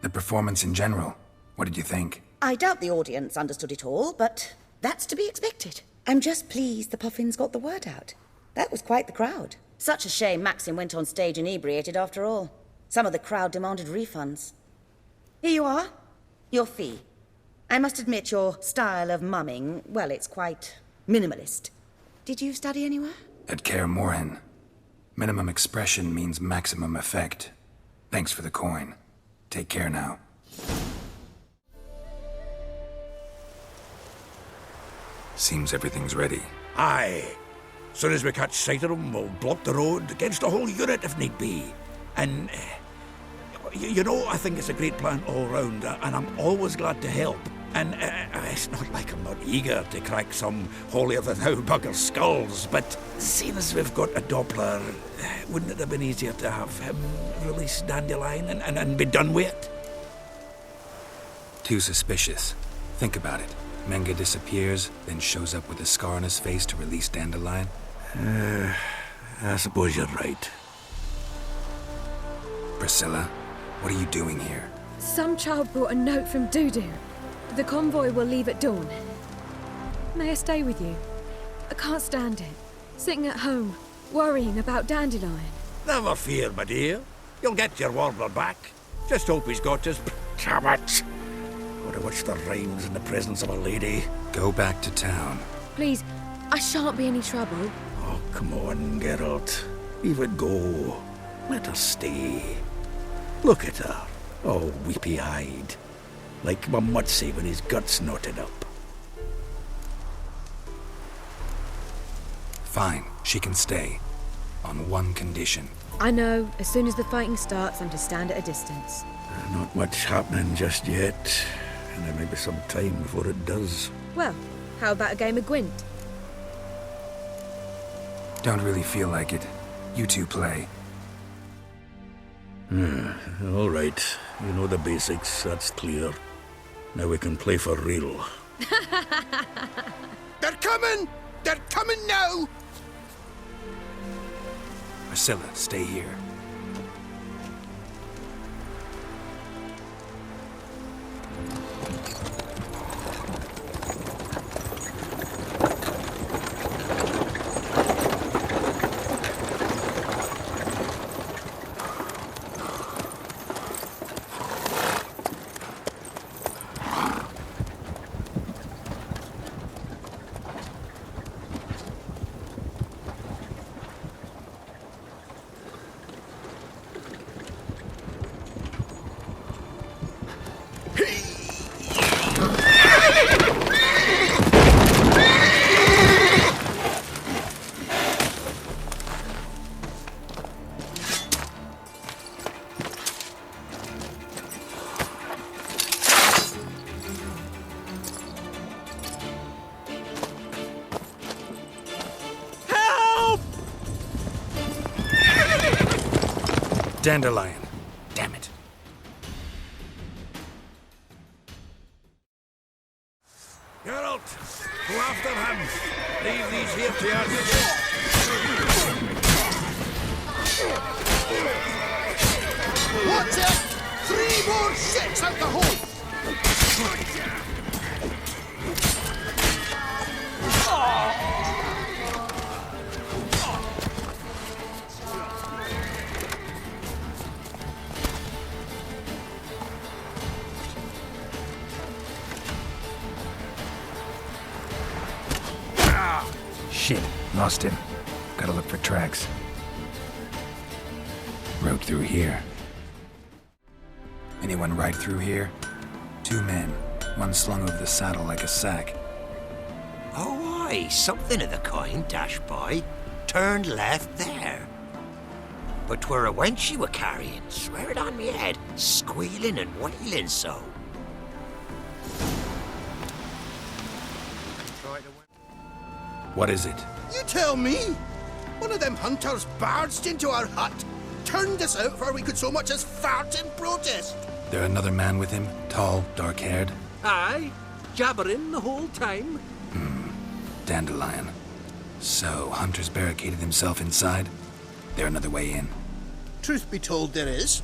The performance in general, what did you think? I doubt the audience understood it all, but that's to be expected. I'm just pleased the Puffins got the word out. That was quite the crowd. Such a shame Maxim went on stage inebriated after all. Some of the crowd demanded refunds. Here you are. Your fee. I must admit your style of mumming, well, it's quite minimalist. Did you study anywhere? At Kaer Morhen. Minimum expression means maximum effect. Thanks for the coin. Take care now. Seems everything's ready. Aye. Soon as we catch sight of them, we'll block the road against the whole unit if need be. And, you know, I think it's a great plan all round, and I'm always glad to help. And it's not like I'm not eager to crack some holier-than-thou bugger's skulls, but seeing as we've got a Doppler, wouldn't it have been easier to have him release Dandelion and be done with it? Too suspicious. Think about it. Menge disappears, then shows up with a scar on his face to release Dandelion. I suppose you're right. Priscilla, what are you doing here? Some child brought a note from Dudu. The convoy will leave at dawn. May I stay with you? I can't stand it. Sitting at home, worrying about Dandelion. Never fear, my dear. You'll get your warbler back. Just hope he's got his... Damn it! Would have watched the rhymes in the presence of a lady. Go back to town. Please, I shan't be any trouble. Oh, come on, Geralt. Leave it go. Let her stay. Look at her. Oh, weepy-eyed. Like Mamutsi when his gut's knotted up. Fine, she can stay. On one condition. I know, as soon as the fighting starts, I'm to stand at a distance. Not much happening just yet. And there may be some time before it does. Well, how about a game of Gwent? Don't really feel like it. You two play. All right. You know the basics, that's clear. Now we can play for real. They're coming! They're coming now! Priscilla, stay here. Dandelion. Damn it. Geralt, go after him. Leave these here to us. Watch it! 3 more ships out the hole! Shit, lost him. Gotta look for tracks. Road through here. Anyone ride through here? 2 men, one slung over the saddle like a sack. Oh, aye, something of the kind, Dash Boy. Turned left there. But 'twere a wench you were carrying, swear it on me head, squealing and wailing so. What is it? You tell me! One of them hunters barged into our hut, turned us out before we could so much as fart in protest. There another man with him? Tall, dark-haired? Aye. jabbering the whole time? Dandelion. So, Hunter's barricaded himself inside? There another way in? Truth be told, there is.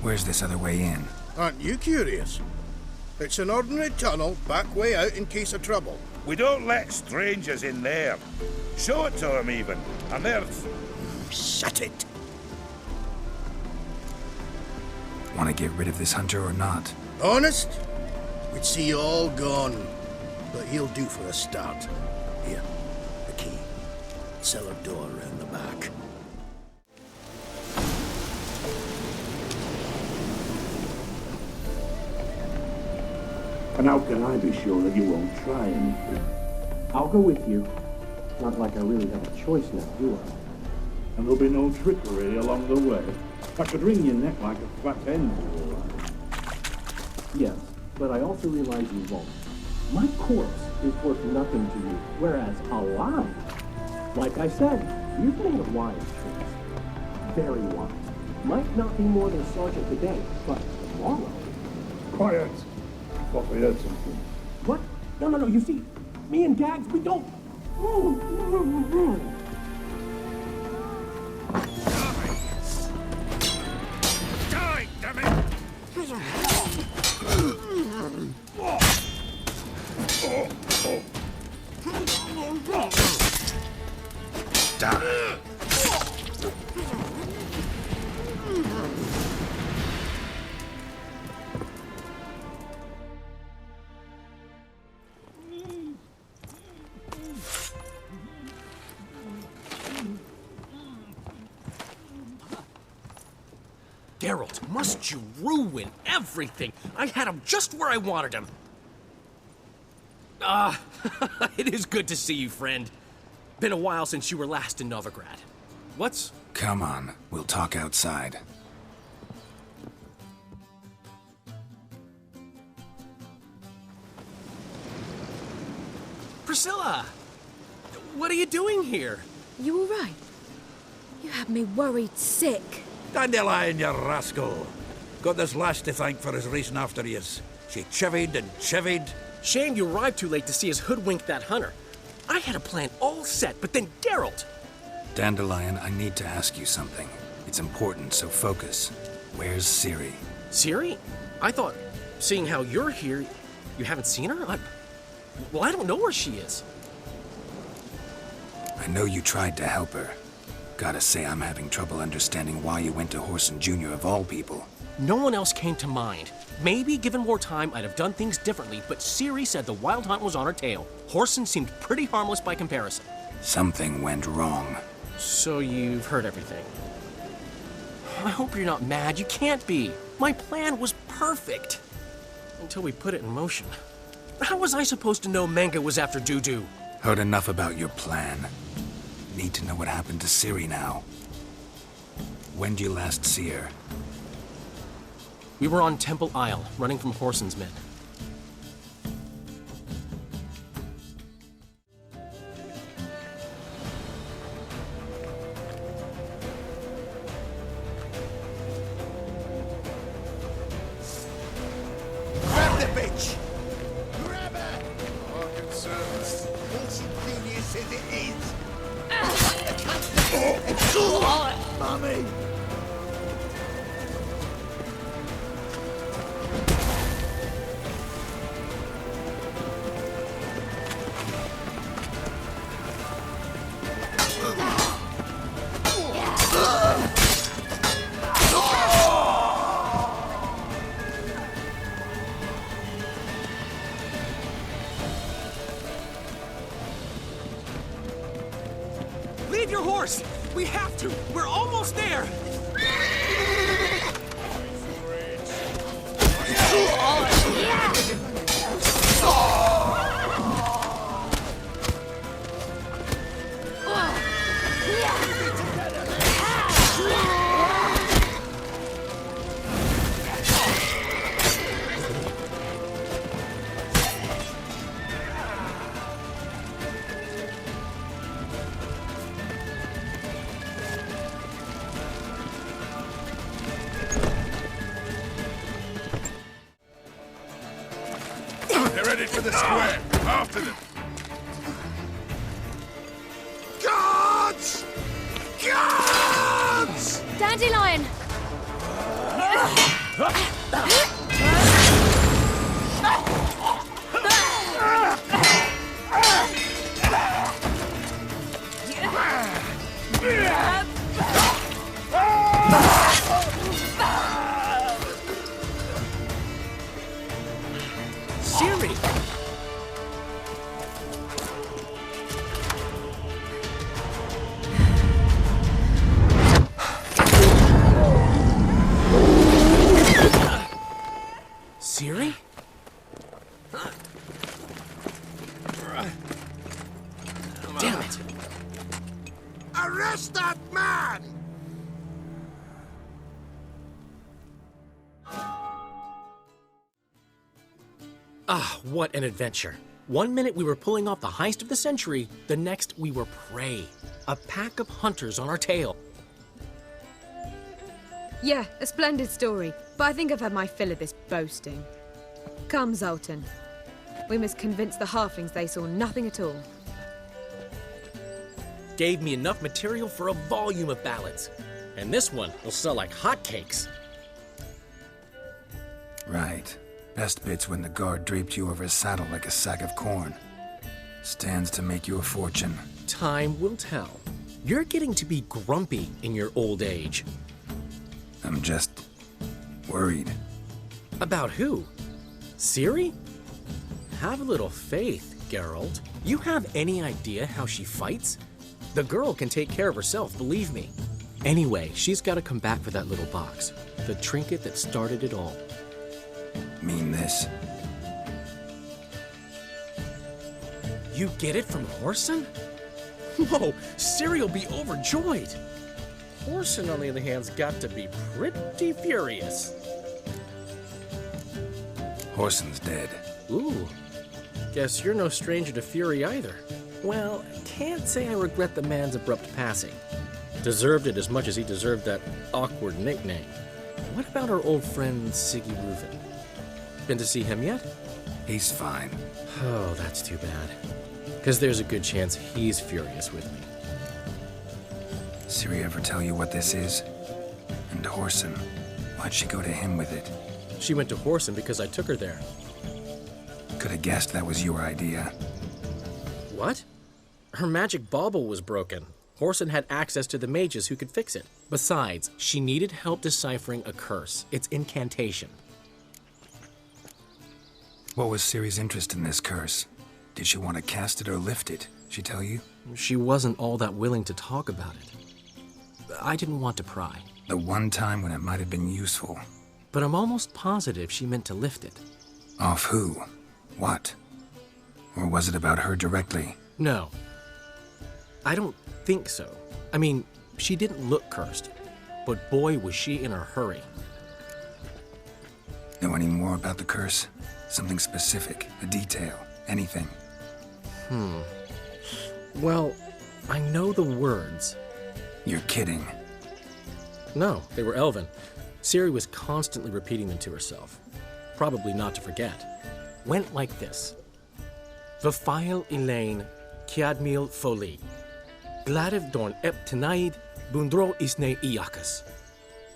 Where's this other way in? Aren't you curious? It's an ordinary tunnel, back way out in case of trouble. We don't let strangers in there. Show it to them, even. And there's... Shut it. Want to get rid of this Hunter or not? Honest? We'd see you all gone. But he'll do for a start. Here, the key. Cellar door around the back. And how can I be sure that you won't try anything? I'll go with you. Not like I really have a choice now, do I? And there'll be no trickery along the way. I could wring your neck like a fat hen, all right. Yes, but I also realize you won't. My corpse is worth nothing to you, whereas alive, like I said, you've made a wise choice. Very wise. Might not be more than sergeant today, but tomorrow. Quiet. Thought we heard something. What? No, you see, me and Gags, we don't... Die, damn it! Die. Geralt, must you ruin everything? I had him just where I wanted him. It is good to see you, friend. Been a while since you were last in Novigrad. What's... Come on, we'll talk outside. Priscilla! What are you doing here? You all right? You had me worried sick. Dandelion, you rascal. Got this lass to thank for his racing after yous. She chivied and chivied. Shame you arrived too late to see us hoodwink that hunter. I had a plan all set, but then Geralt! Dandelion, I need to ask you something. It's important, so focus. Where's Ciri? Ciri? I thought, seeing how you're here, you haven't seen her? Well, I don't know where she is. I know you tried to help her. Gotta say, I'm having trouble understanding why you went to Whoreson Jr. of all people. No one else came to mind. Maybe, given more time, I'd have done things differently, but Ciri said the Wild Hunt was on her tail. Whoreson seemed pretty harmless by comparison. Something went wrong. So you've heard everything. I hope you're not mad. You can't be. My plan was perfect. Until we put it in motion. How was I supposed to know Manga was after Dudu? Heard enough about your plan. Need to know what happened to Ciri now. When did you last see her? We were on Temple Isle, running from Whoreson's men. Grab the bitch! Grab her! Our concerns. Wholesome genius as it is. Mummy! Leave your horse! We have to! We're almost there! Headed for the square. After them. Guards! Guards! Dandelion! Ciri! Ciri? Damn it! Arrest that man! Ah, what an adventure. One minute we were pulling off the heist of the century, the next we were prey. A pack of hunters on our tail. Yeah, a splendid story, but I think I've had my fill of this boasting. Come, Zoltan. We must convince the halflings they saw nothing at all. Gave me enough material for a volume of ballads. And this one will sell like hotcakes. Right. Best bit's when the guard draped you over his saddle like a sack of corn. Stands to make you a fortune. Time will tell. You're getting to be grumpy in your old age. I'm just worried. About who? Ciri? Have a little faith, Geralt. You have any idea how she fights? The girl can take care of herself, believe me. Anyway, she's got to come back for that little box. The trinket that started it all. Mean this? You get it from Whoreson? Whoa, Ciri will be overjoyed. Whoreson, on the other hand's got to be pretty furious. Whoreson's dead. Ooh, guess you're no stranger to fury either. Well, can't say I regret the man's abrupt passing. Deserved it as much as he deserved that awkward nickname. What about our old friend Siggy Reuven? Been to see him yet? He's fine. Oh, that's too bad. Because there's a good chance he's furious with me. Ciri ever tell you what this is? And Whoreson, why'd she go to him with it? She went to Whoreson because I took her there. Could have guessed that was your idea. What? Her magic bauble was broken. Whoreson had access to the mages who could fix it. Besides, she needed help deciphering a curse. It's incantation. What was Ciri's interest in this curse? Did she want to cast it or lift it? She tell you? She wasn't all that willing to talk about it. I didn't want to pry. The one time when it might have been useful. But I'm almost positive she meant to lift it. Off who? What? Or was it about her directly? No. I don't think so. I mean, she didn't look cursed. But boy, was she in a hurry. Know any more about the curse? Something specific, a detail, anything? Well, I know the words. You're kidding. No, they were Elven. Ciri was constantly repeating them to herself. Probably not to forget. Went like this. Vafile Elaine, Kiadmil Foli. Gladiv Dorn Ep Tenaid, Bundro Isne Iakas.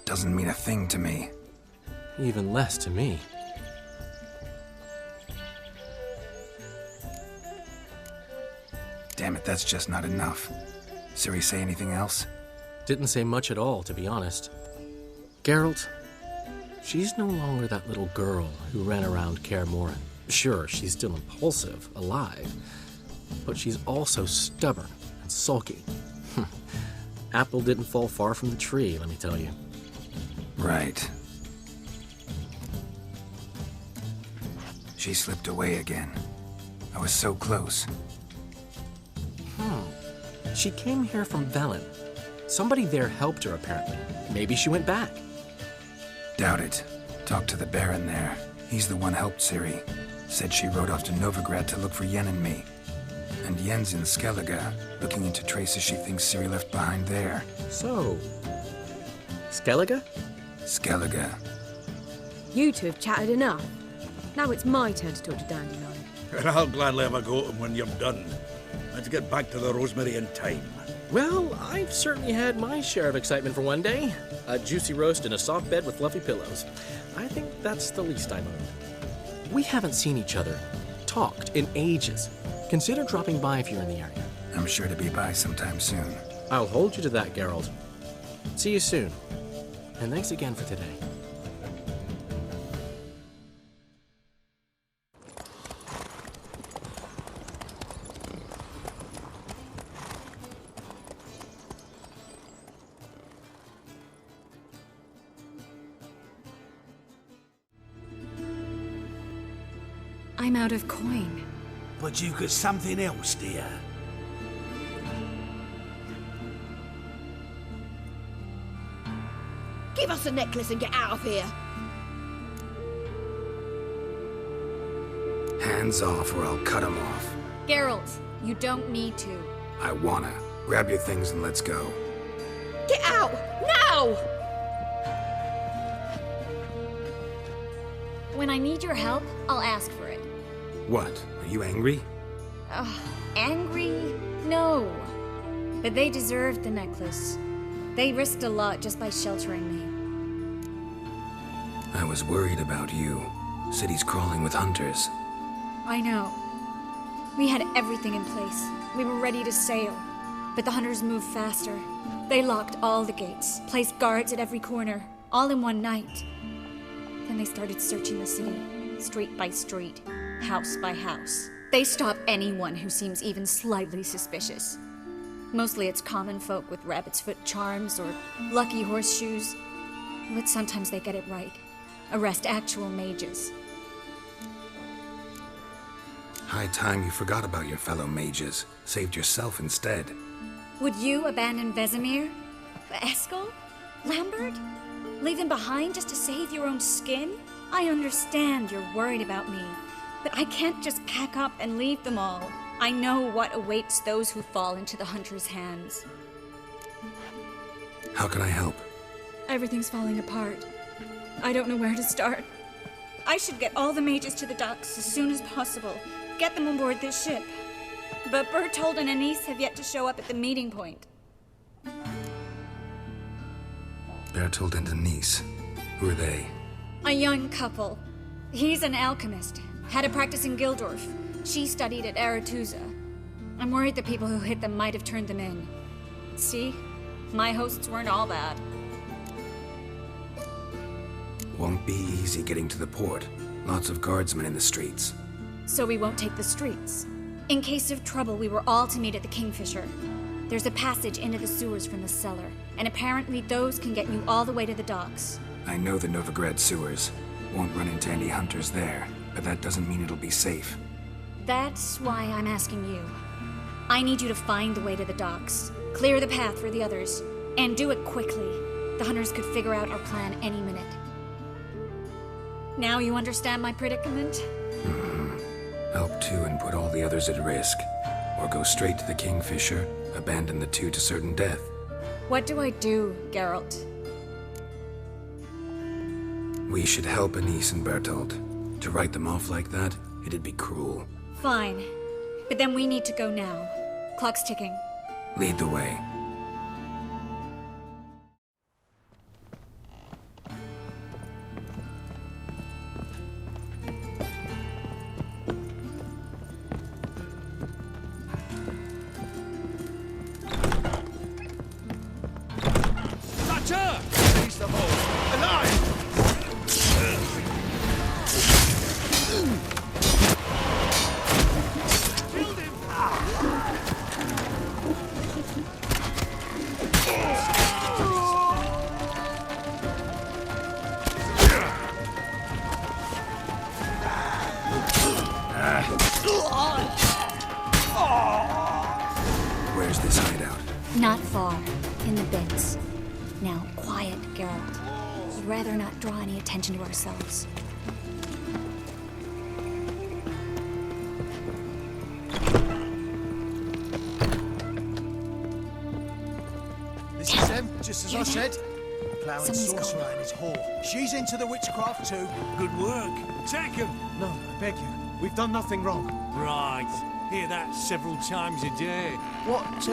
Doesn't mean a thing to me. Even less to me. Damn it, that's just not enough. Ciri say anything else? Didn't say much at all, to be honest. Geralt, she's no longer that little girl who ran around Kaer Morhen. Sure, she's still impulsive, alive, but she's also stubborn and sulky. Apple didn't fall far from the tree, let me tell you. Right. She slipped away again. I was so close. She came here from Velen. Somebody there helped her, apparently. Maybe she went back. Doubt it. Talked to the Baron there. He's the one helped Ciri. Said she rode off to Novigrad to look for Yen and me. And Yen's in Skellige, looking into traces she thinks Ciri left behind there. So, Skellige? Skellige. You two have chatted enough. Now it's my turn to talk to Dandelion. And I'll gladly have a go at him when you're done. Let's get back to the Rosemary in time. Well, I've certainly had my share of excitement for one day. A juicy roast in a soft bed with fluffy pillows. I think that's the least I mind. We haven't seen each other, talked in ages. Consider dropping by if you're in the area. I'm sure to be by sometime soon. I'll hold you to that, Geralt. See you soon. And thanks again for today. I'm out of coin. But you've got something else, dear. Give us a necklace and get out of here. Hands off or I'll cut 'em off. Geralt, you don't need to. I wanna. Grab your things and let's go. Get out! Now! When I need your help, I'll ask for it. What? Are you angry? Angry? No. But they deserved the necklace. They risked a lot just by sheltering me. I was worried about you. City's crawling with hunters. I know. We had everything in place. We were ready to sail. But the hunters moved faster. They locked all the gates, placed guards at every corner, all in one night. Then they started searching the city, street by street, house by house. They stop anyone who seems even slightly suspicious. Mostly it's common folk with rabbit's foot charms or lucky horseshoes. But sometimes they get it right. Arrest actual mages. High time you forgot about your fellow mages. Saved yourself instead. Would you abandon Vesemir? Eskel? Lambert? Leave them behind just to save your own skin? I understand you're worried about me, but I can't just pack up and leave them all. I know what awaits those who fall into the hunter's hands. How can I help? Everything's falling apart. I don't know where to start. I should get all the mages to the docks as soon as possible. Get them on board this ship. But Bertold and Anise have yet to show up at the meeting point. Bertold and Anise. Who are they? A young couple. He's an alchemist. Had a practice in Gildorf. She studied at Aretuza. I'm worried the people who hit them might have turned them in. See? My hosts weren't all bad. Won't be easy getting to the port. Lots of guardsmen in the streets. So we won't take the streets. In case of trouble, we were all to meet at the Kingfisher. There's a passage into the sewers from the cellar, and apparently those can get you all the way to the docks. I know the Novigrad sewers. Won't run into any hunters there, but that doesn't mean it'll be safe. That's why I'm asking you. I need you to find the way to the docks, clear the path for the others, and do it quickly. The hunters could figure out our plan any minute. Now you understand my predicament? Help two and put all the others at risk. Or go straight to the Kingfisher, abandon the two to certain death. What do I do, Geralt? We should help Anise and Bertold. To write them off like that, it'd be cruel. Fine. But then we need to go now. Clock's ticking. Lead the way. Seize the horse! Alive! Killed him! Where's this hideout? Not far. In the bins. Now, quiet, Geralt. We'd rather not draw any attention to ourselves. This is them, just as I said. Plough and Somebody's sorcerer gone. and his whore. She's into the witchcraft too. Good work. Take him. No, I beg you. We've done nothing wrong. Right. Hear that several times a day. What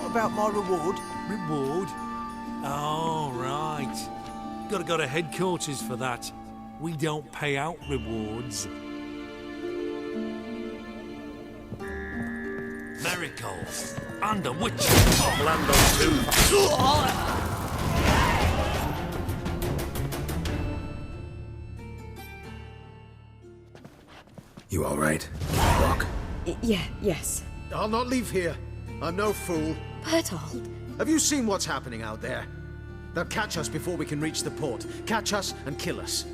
about my reward? Reward? Oh, right. Gotta go to headquarters for that. We don't pay out rewards. Miracles. Under witches. Land on two. You all right? Can you walk? Yes. I'll not leave here. I'm no fool. Bertold. Have you seen what's happening out there? They'll catch us before we can reach the port. Catch us and kill us.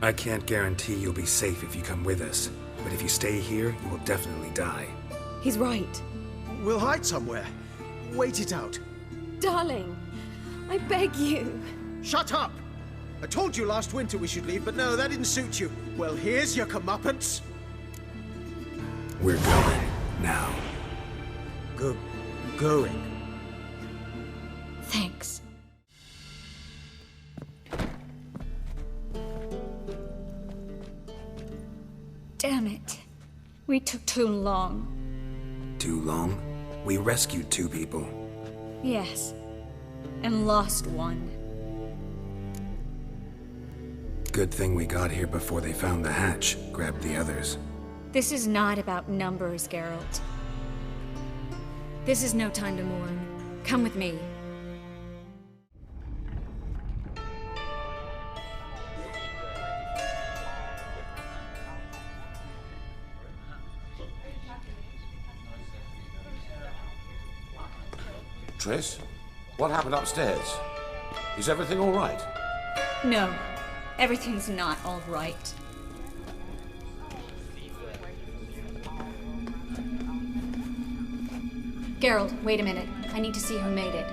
I can't guarantee you'll be safe if you come with us, but if you stay here, you will definitely die. He's right. We'll hide somewhere. Wait it out. Darling, I beg you. Shut up! I told you last winter we should leave, but no, that didn't suit you. Well, here's your comeuppance. We're going now. Going? Thanks. Damn it. We took too long. Too long? We rescued 2 people. Yes. And lost one. Good thing we got here before they found the hatch, grabbed the others. This is not about numbers, Geralt. This is no time to mourn. Come with me. Triss, what happened upstairs? Is everything all right? No, everything's not all right. Geralt, wait a minute. I need to see who made it.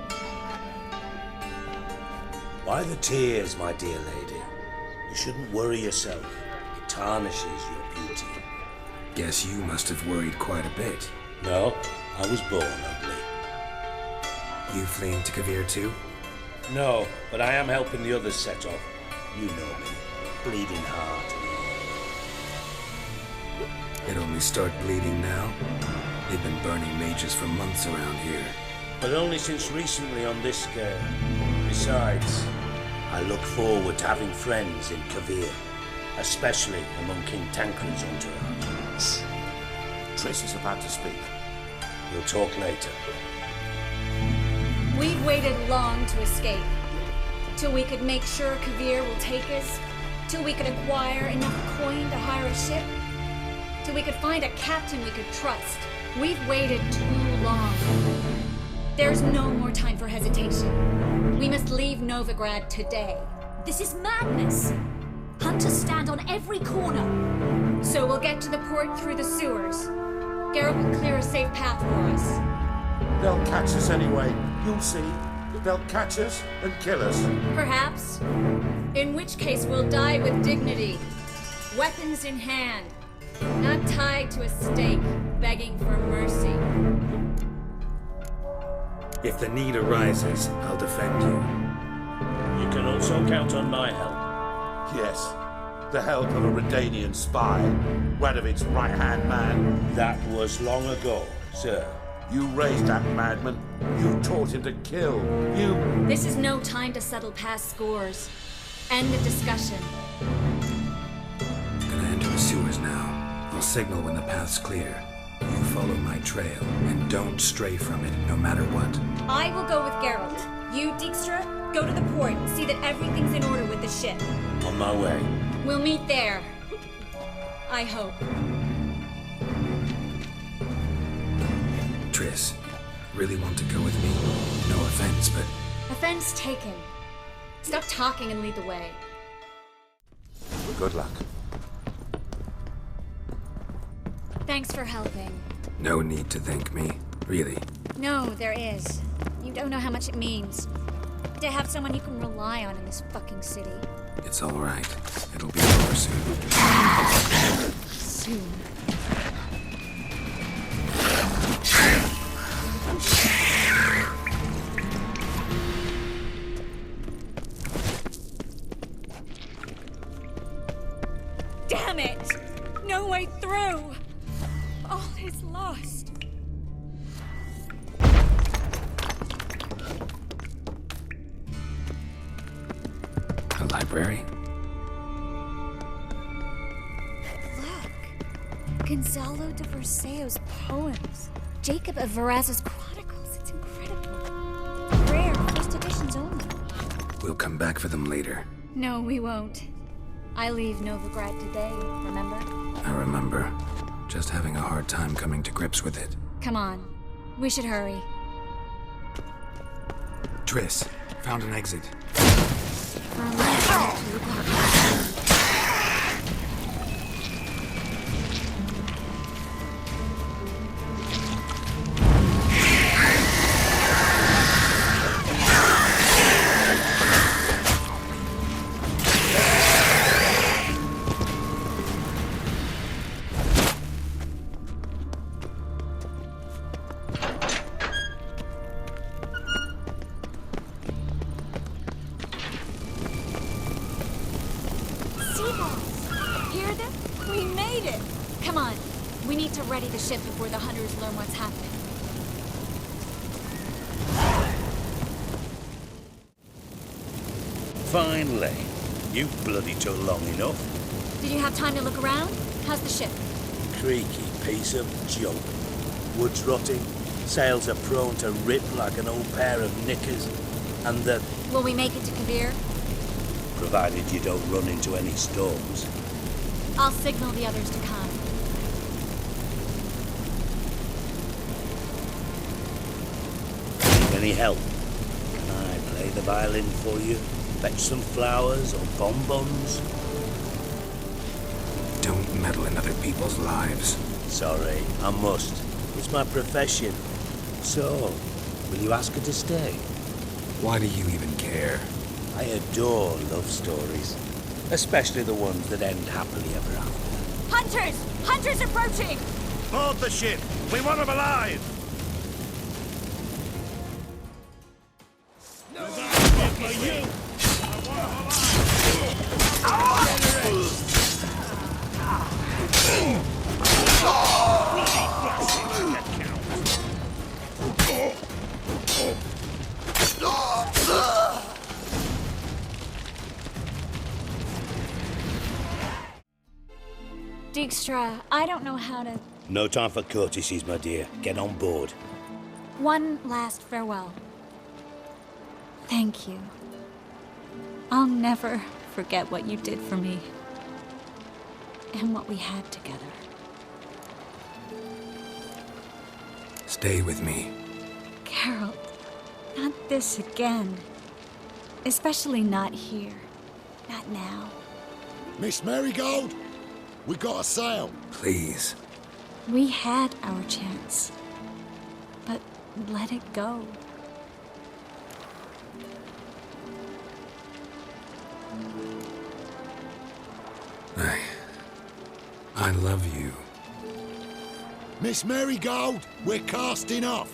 Why the tears, my dear lady? You shouldn't worry yourself. It tarnishes your beauty. Guess you must have worried quite a bit. No, I was born ugly. You fleeing to Kavir too? No, but I am helping the others set off. You know me. Bleeding heart. It only start bleeding now? They've been burning mages for months around here. But only since recently on this scale. Besides, I look forward to having friends in Kavir, especially among King Tancred's entourage. Triss is about to speak. We'll talk later. We've waited long to escape. Till we could make sure Kavir will take us. Till we could acquire enough coin to hire a ship. Till we could find a captain we could trust. We've waited too long. There's no more time for hesitation. We must leave Novigrad today. This is madness. Hunters stand on every corner. So we'll get to the port through the sewers. Geralt will clear a safe path for us. They'll catch us anyway. You'll see. They'll catch us and kill us. Perhaps. In which case we'll die with dignity. Weapons in hand. Not tied to a stake, begging for mercy. If the need arises, I'll defend you. You can also count on my help. Yes. The help of a Redanian spy. Radovic's right-hand man. That was long ago, sir. You raised that madman. You taught him to kill. You... This is no time to settle past scores. End of discussion. Gonna enter the sewers now. I'll signal when the path's clear. You follow my trail, and don't stray from it, no matter what. I will go with Geralt. You, Dijkstra, go to the port and see that everything's in order with the ship. On my way. We'll meet there. I hope. Triss, really want to go with me? No offense, but... Offense taken. Stop talking and lead the way. Good luck. Thanks for helping. No need to thank me, really. No, there is. You don't know how much it means. To have someone you can rely on in this fucking city. It's all right. It'll be over soon. Soon. Damn it! No way through! All is lost. A library? Look. Gonzalo de Verseo's poems. Jacob of Varaz's chronicles. It's incredible. Rare, first editions only. We'll come back for them later. No, we won't. I leave Novigrad today, remember? I remember. Just having a hard time coming to grips with it. Come on. We should hurry. Triss, found an exit. Hear them? We made it! Come on. We need to ready the ship before the hunters learn what's happening. Finally. You bloody took long enough. Did you have time to look around? How's the ship? Creaky piece of junk. Wood's rotting. Sails are prone to rip like an old pair of knickers. And the... Will we make it to Kavir? Provided you don't run into any storms. I'll signal the others to come. Need any help? Can I play the violin for you? Fetch some flowers or bonbons? Don't meddle in other people's lives. Sorry, I must. It's my profession. So, will you ask her to stay? Why do you even care? I adore love stories. Especially the ones that end happily ever after. Hunters! Hunters approaching! Board the ship! We want them alive! Dijkstra, I don't know how to... No time for courtesies, my dear. Get on board. One last farewell. Thank you. I'll never forget what you did for me. And what we had together. Stay with me. Geralt, not this again. Especially not here. Not now. Miss Marigold, we got a sail. Please. We had our chance. But let it go. I love you. Miss Marigold, we're casting off.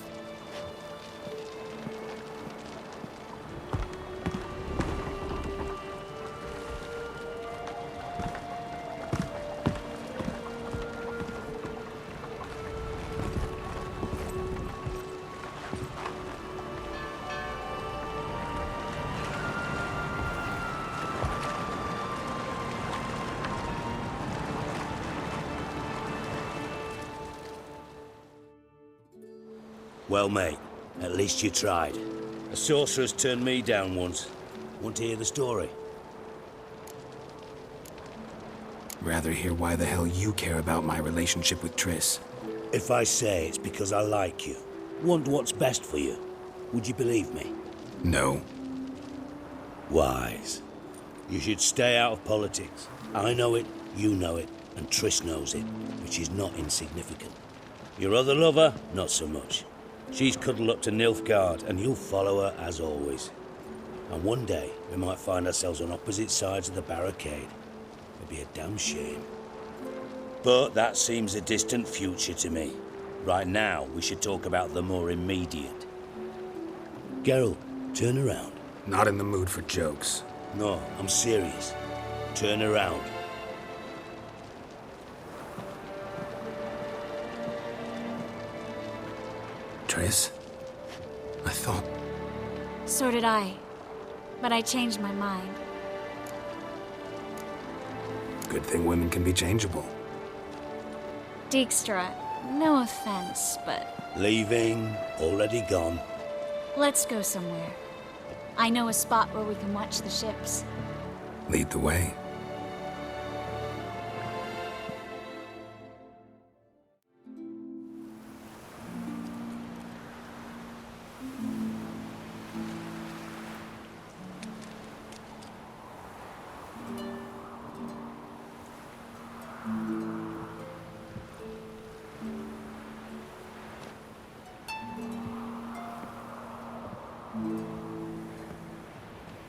Well, mate, at least you tried. A sorcerer's turned me down once. Want to hear the story? Rather hear why the hell you care about my relationship with Triss. If I say it's because I like you, want what's best for you, would you believe me? No. Wise. You should stay out of politics. I know it, you know it, and Triss knows it, which is not insignificant. Your other lover, not so much. She's cuddled up to Nilfgaard, and you'll follow her as always. And one day, we might find ourselves on opposite sides of the barricade. It'd be a damn shame. But that seems a distant future to me. Right now, we should talk about the more immediate. Geralt, turn around. Not in the mood for jokes. No, I'm serious. Turn around. Triss. I thought... So did I. But I changed my mind. Good thing women can be changeable. Dijkstra, no offense, but Leaving, already gone. let's go somewhere. I know a spot where we can watch the ships. Lead the way.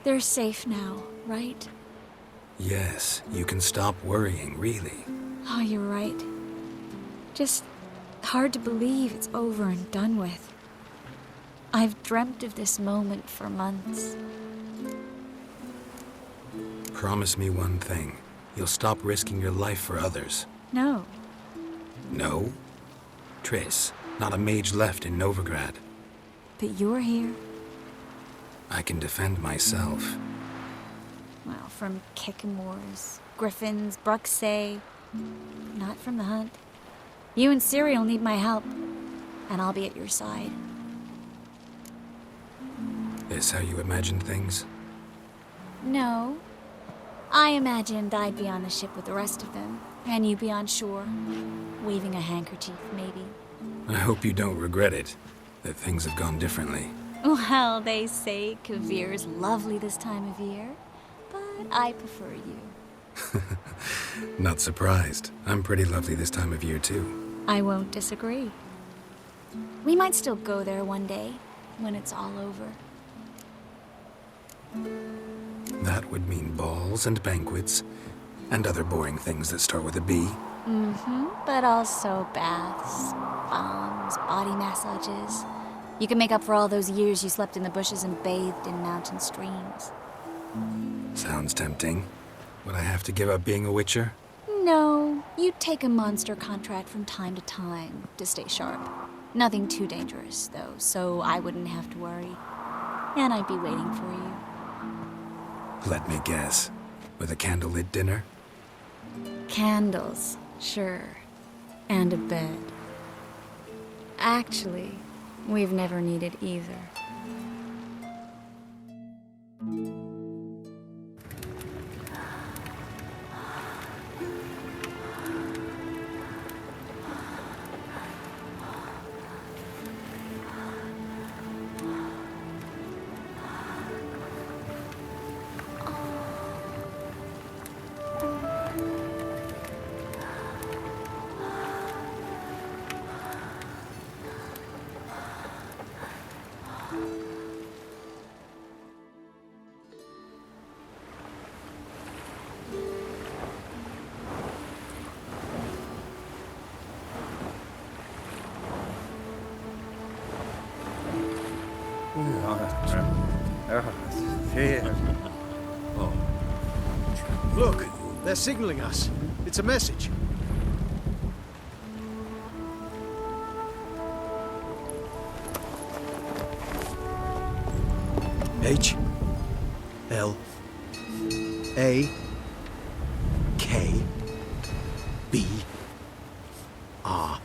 They're safe now, right? Yes, you can stop worrying, really. Oh, you're right. Just hard to believe it's over and done with. I've dreamt of this moment for months. Promise me one thing. You'll stop risking your life for others. No. No? Triss, not a mage left in Novigrad. But you're here. I can defend myself. Well, from Kickamores, Griffins, Bruxay. Not from the hunt. You and Ciri'll need my help. And I'll be at your side. This how you imagine things? No. I imagined I'd be on the ship with the rest of them. And you be on shore. Waving a handkerchief, maybe. I hope you don't regret it. That things have gone differently. Well, they say Kavir's lovely this time of year, but I prefer you. Not surprised. I'm pretty lovely this time of year, too. I won't disagree. We might still go there one day, when it's all over. That would mean balls and banquets, and other boring things that start with a B. Mm-hmm, but also baths, bombs, body massages. You can make up for all those years you slept in the bushes and bathed in mountain streams. Sounds tempting. Would I have to give up being a witcher? No, you'd take a monster contract from time to time to stay sharp. Nothing too dangerous, though, so I wouldn't have to worry. And I'd be waiting for you. Let me guess. With a candlelit dinner? Candles, sure. And a bed. Actually, we've never needed either. Look, they're signaling us. It's a message. H L A K B R.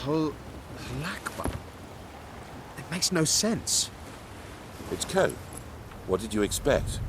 Halakba. It makes no sense. It's code. What did you expect?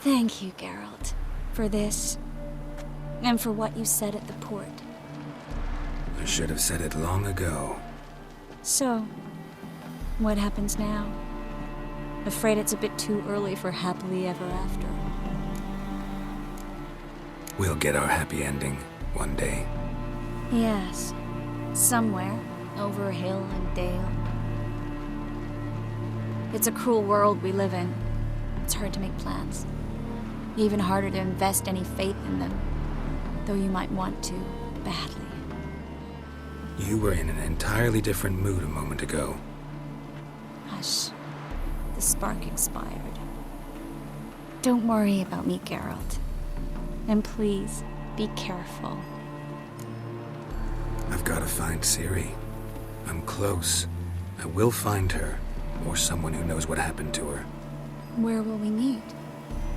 Thank you, Geralt, for this, and for what you said at the port. I should have said it long ago. So, what happens now? Afraid it's a bit too early for happily ever after. We'll get our happy ending one day. Yes, somewhere, over hill and dale. It's a cruel world we live in. It's hard to make plans. Even harder to invest any faith in them. Though you might want to, badly. You were in an entirely different mood a moment ago. Hush. The spark expired. Don't worry about me, Geralt. And please, be careful. I've got to find Ciri. I'm close. I will find her, or someone who knows what happened to her. Where will we meet?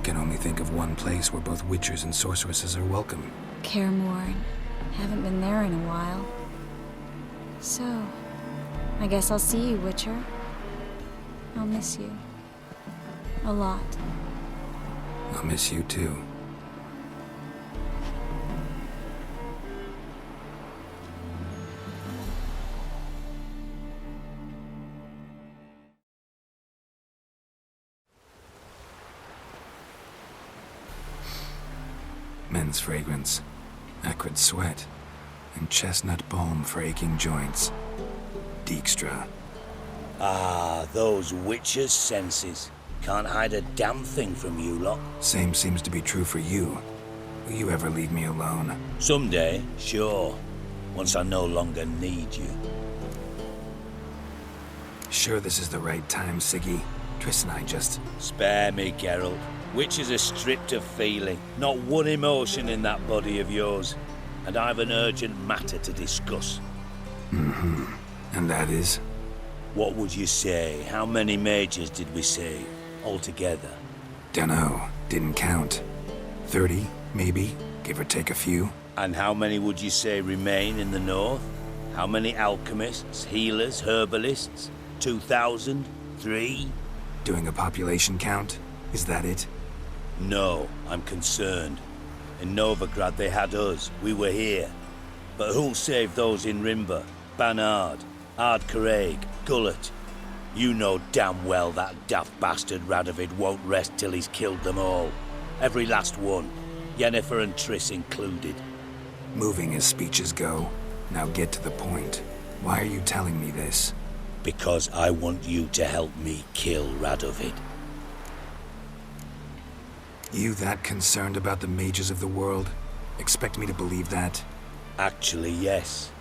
Can only think of one place where both witchers and sorceresses are welcome. Kaer Morhen. Haven't been there in a while. So, I guess I'll see you, Witcher. I'll miss you. A lot. I'll miss you too. Men's fragrance, acrid sweat, and chestnut balm for aching joints. Dijkstra. Ah, those witches' senses. Can't hide a damn thing from you lot. Same seems to be true for you. Will you ever leave me alone? Someday, sure. Once I no longer need you. Sure this is the right time, Siggy? Triss and I just... Spare me, Geralt. Witches are stripped of feeling. Not one emotion in that body of yours. And I've an urgent matter to discuss. Mm-hmm. And that is? What would you say? How many mages did we save? Altogether? Dunno. Didn't count. 30, maybe? Give or take a few. And how many would you say remain in the north? How many alchemists, healers, herbalists? 2,000? 3? Doing a population count? Is that it? No, I'm concerned. In Novigrad they had us. We were here. But who'll save those in Rimba? Banard, Ardcaraig, Gullet? You know damn well that daft bastard Radovid won't rest till he's killed them all. Every last one. Yennefer and Triss included. Moving as speeches go. Now get to the point. Why are you telling me this? Because I want you to help me kill Radovid. You that concerned about the mages of the world? Expect me to believe that? Actually, yes.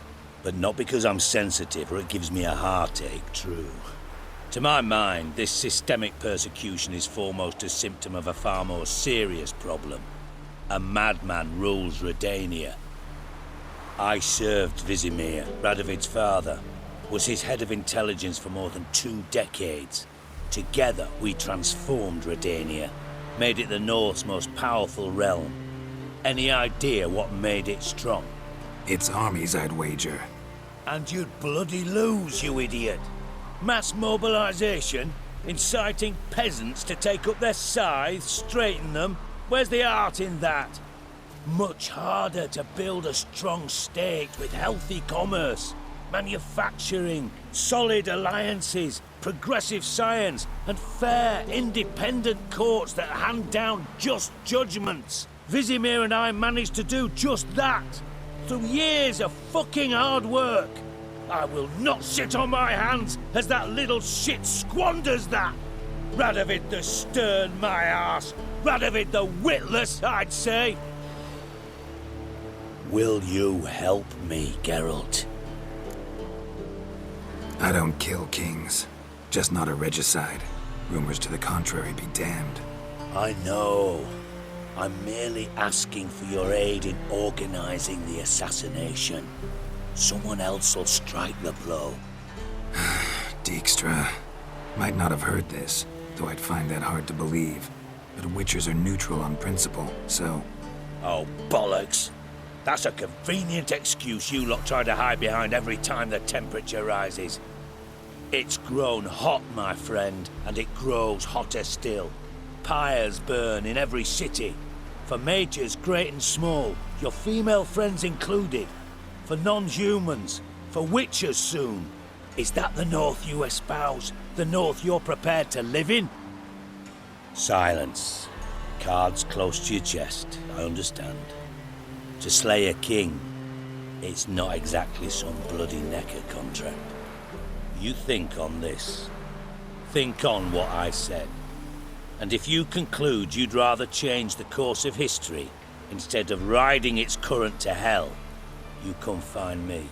But not because I'm sensitive or it gives me a heartache, true. To my mind, this systemic persecution is foremost a symptom of a far more serious problem. A madman rules Redania. I served Vizimir, Radovid's father, was his head of intelligence for more than 2 decades. Together, we transformed Redania, made it the North's most powerful realm. Any idea what made it strong? Its armies, I'd wager. And you'd bloody lose, you idiot. Mass mobilization, inciting peasants to take up their scythes, straighten them. Where's the art in that? Much harder to build a strong state with healthy commerce, manufacturing, solid alliances, progressive science, and fair, independent courts that hand down just judgments. Vizimir and I managed to do just that, through years of fucking hard work. I will not sit on my hands as that little shit squanders that. Radovid the stern, my arse. Radovid the witless, I'd say. Will you help me, Geralt? I don't kill kings. Just not a regicide. Rumors to the contrary be damned. I know. I'm merely asking for your aid in organizing the assassination. Someone else will strike the blow. Dijkstra. Might not have heard this, though I'd find that hard to believe. But witchers are neutral on principle, so... Oh, bollocks. That's a convenient excuse you lot try to hide behind every time the temperature rises. It's grown hot, my friend, and it grows hotter still. Pyres burn in every city. For mages great and small, your female friends included. For non-humans, for witchers soon. Is that the North you espouse? The North you're prepared to live in? Silence. Cards close to your chest, I understand. To slay a king, it's not exactly some bloody necker contract. You think on this. Think on what I said. And if you conclude you'd rather change the course of history instead of riding its current to hell, you come find me.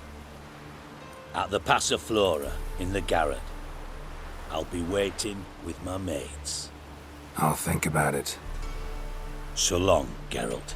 At the Passiflora in the garret. I'll be waiting with my mates. I'll think about it. So long, Geralt.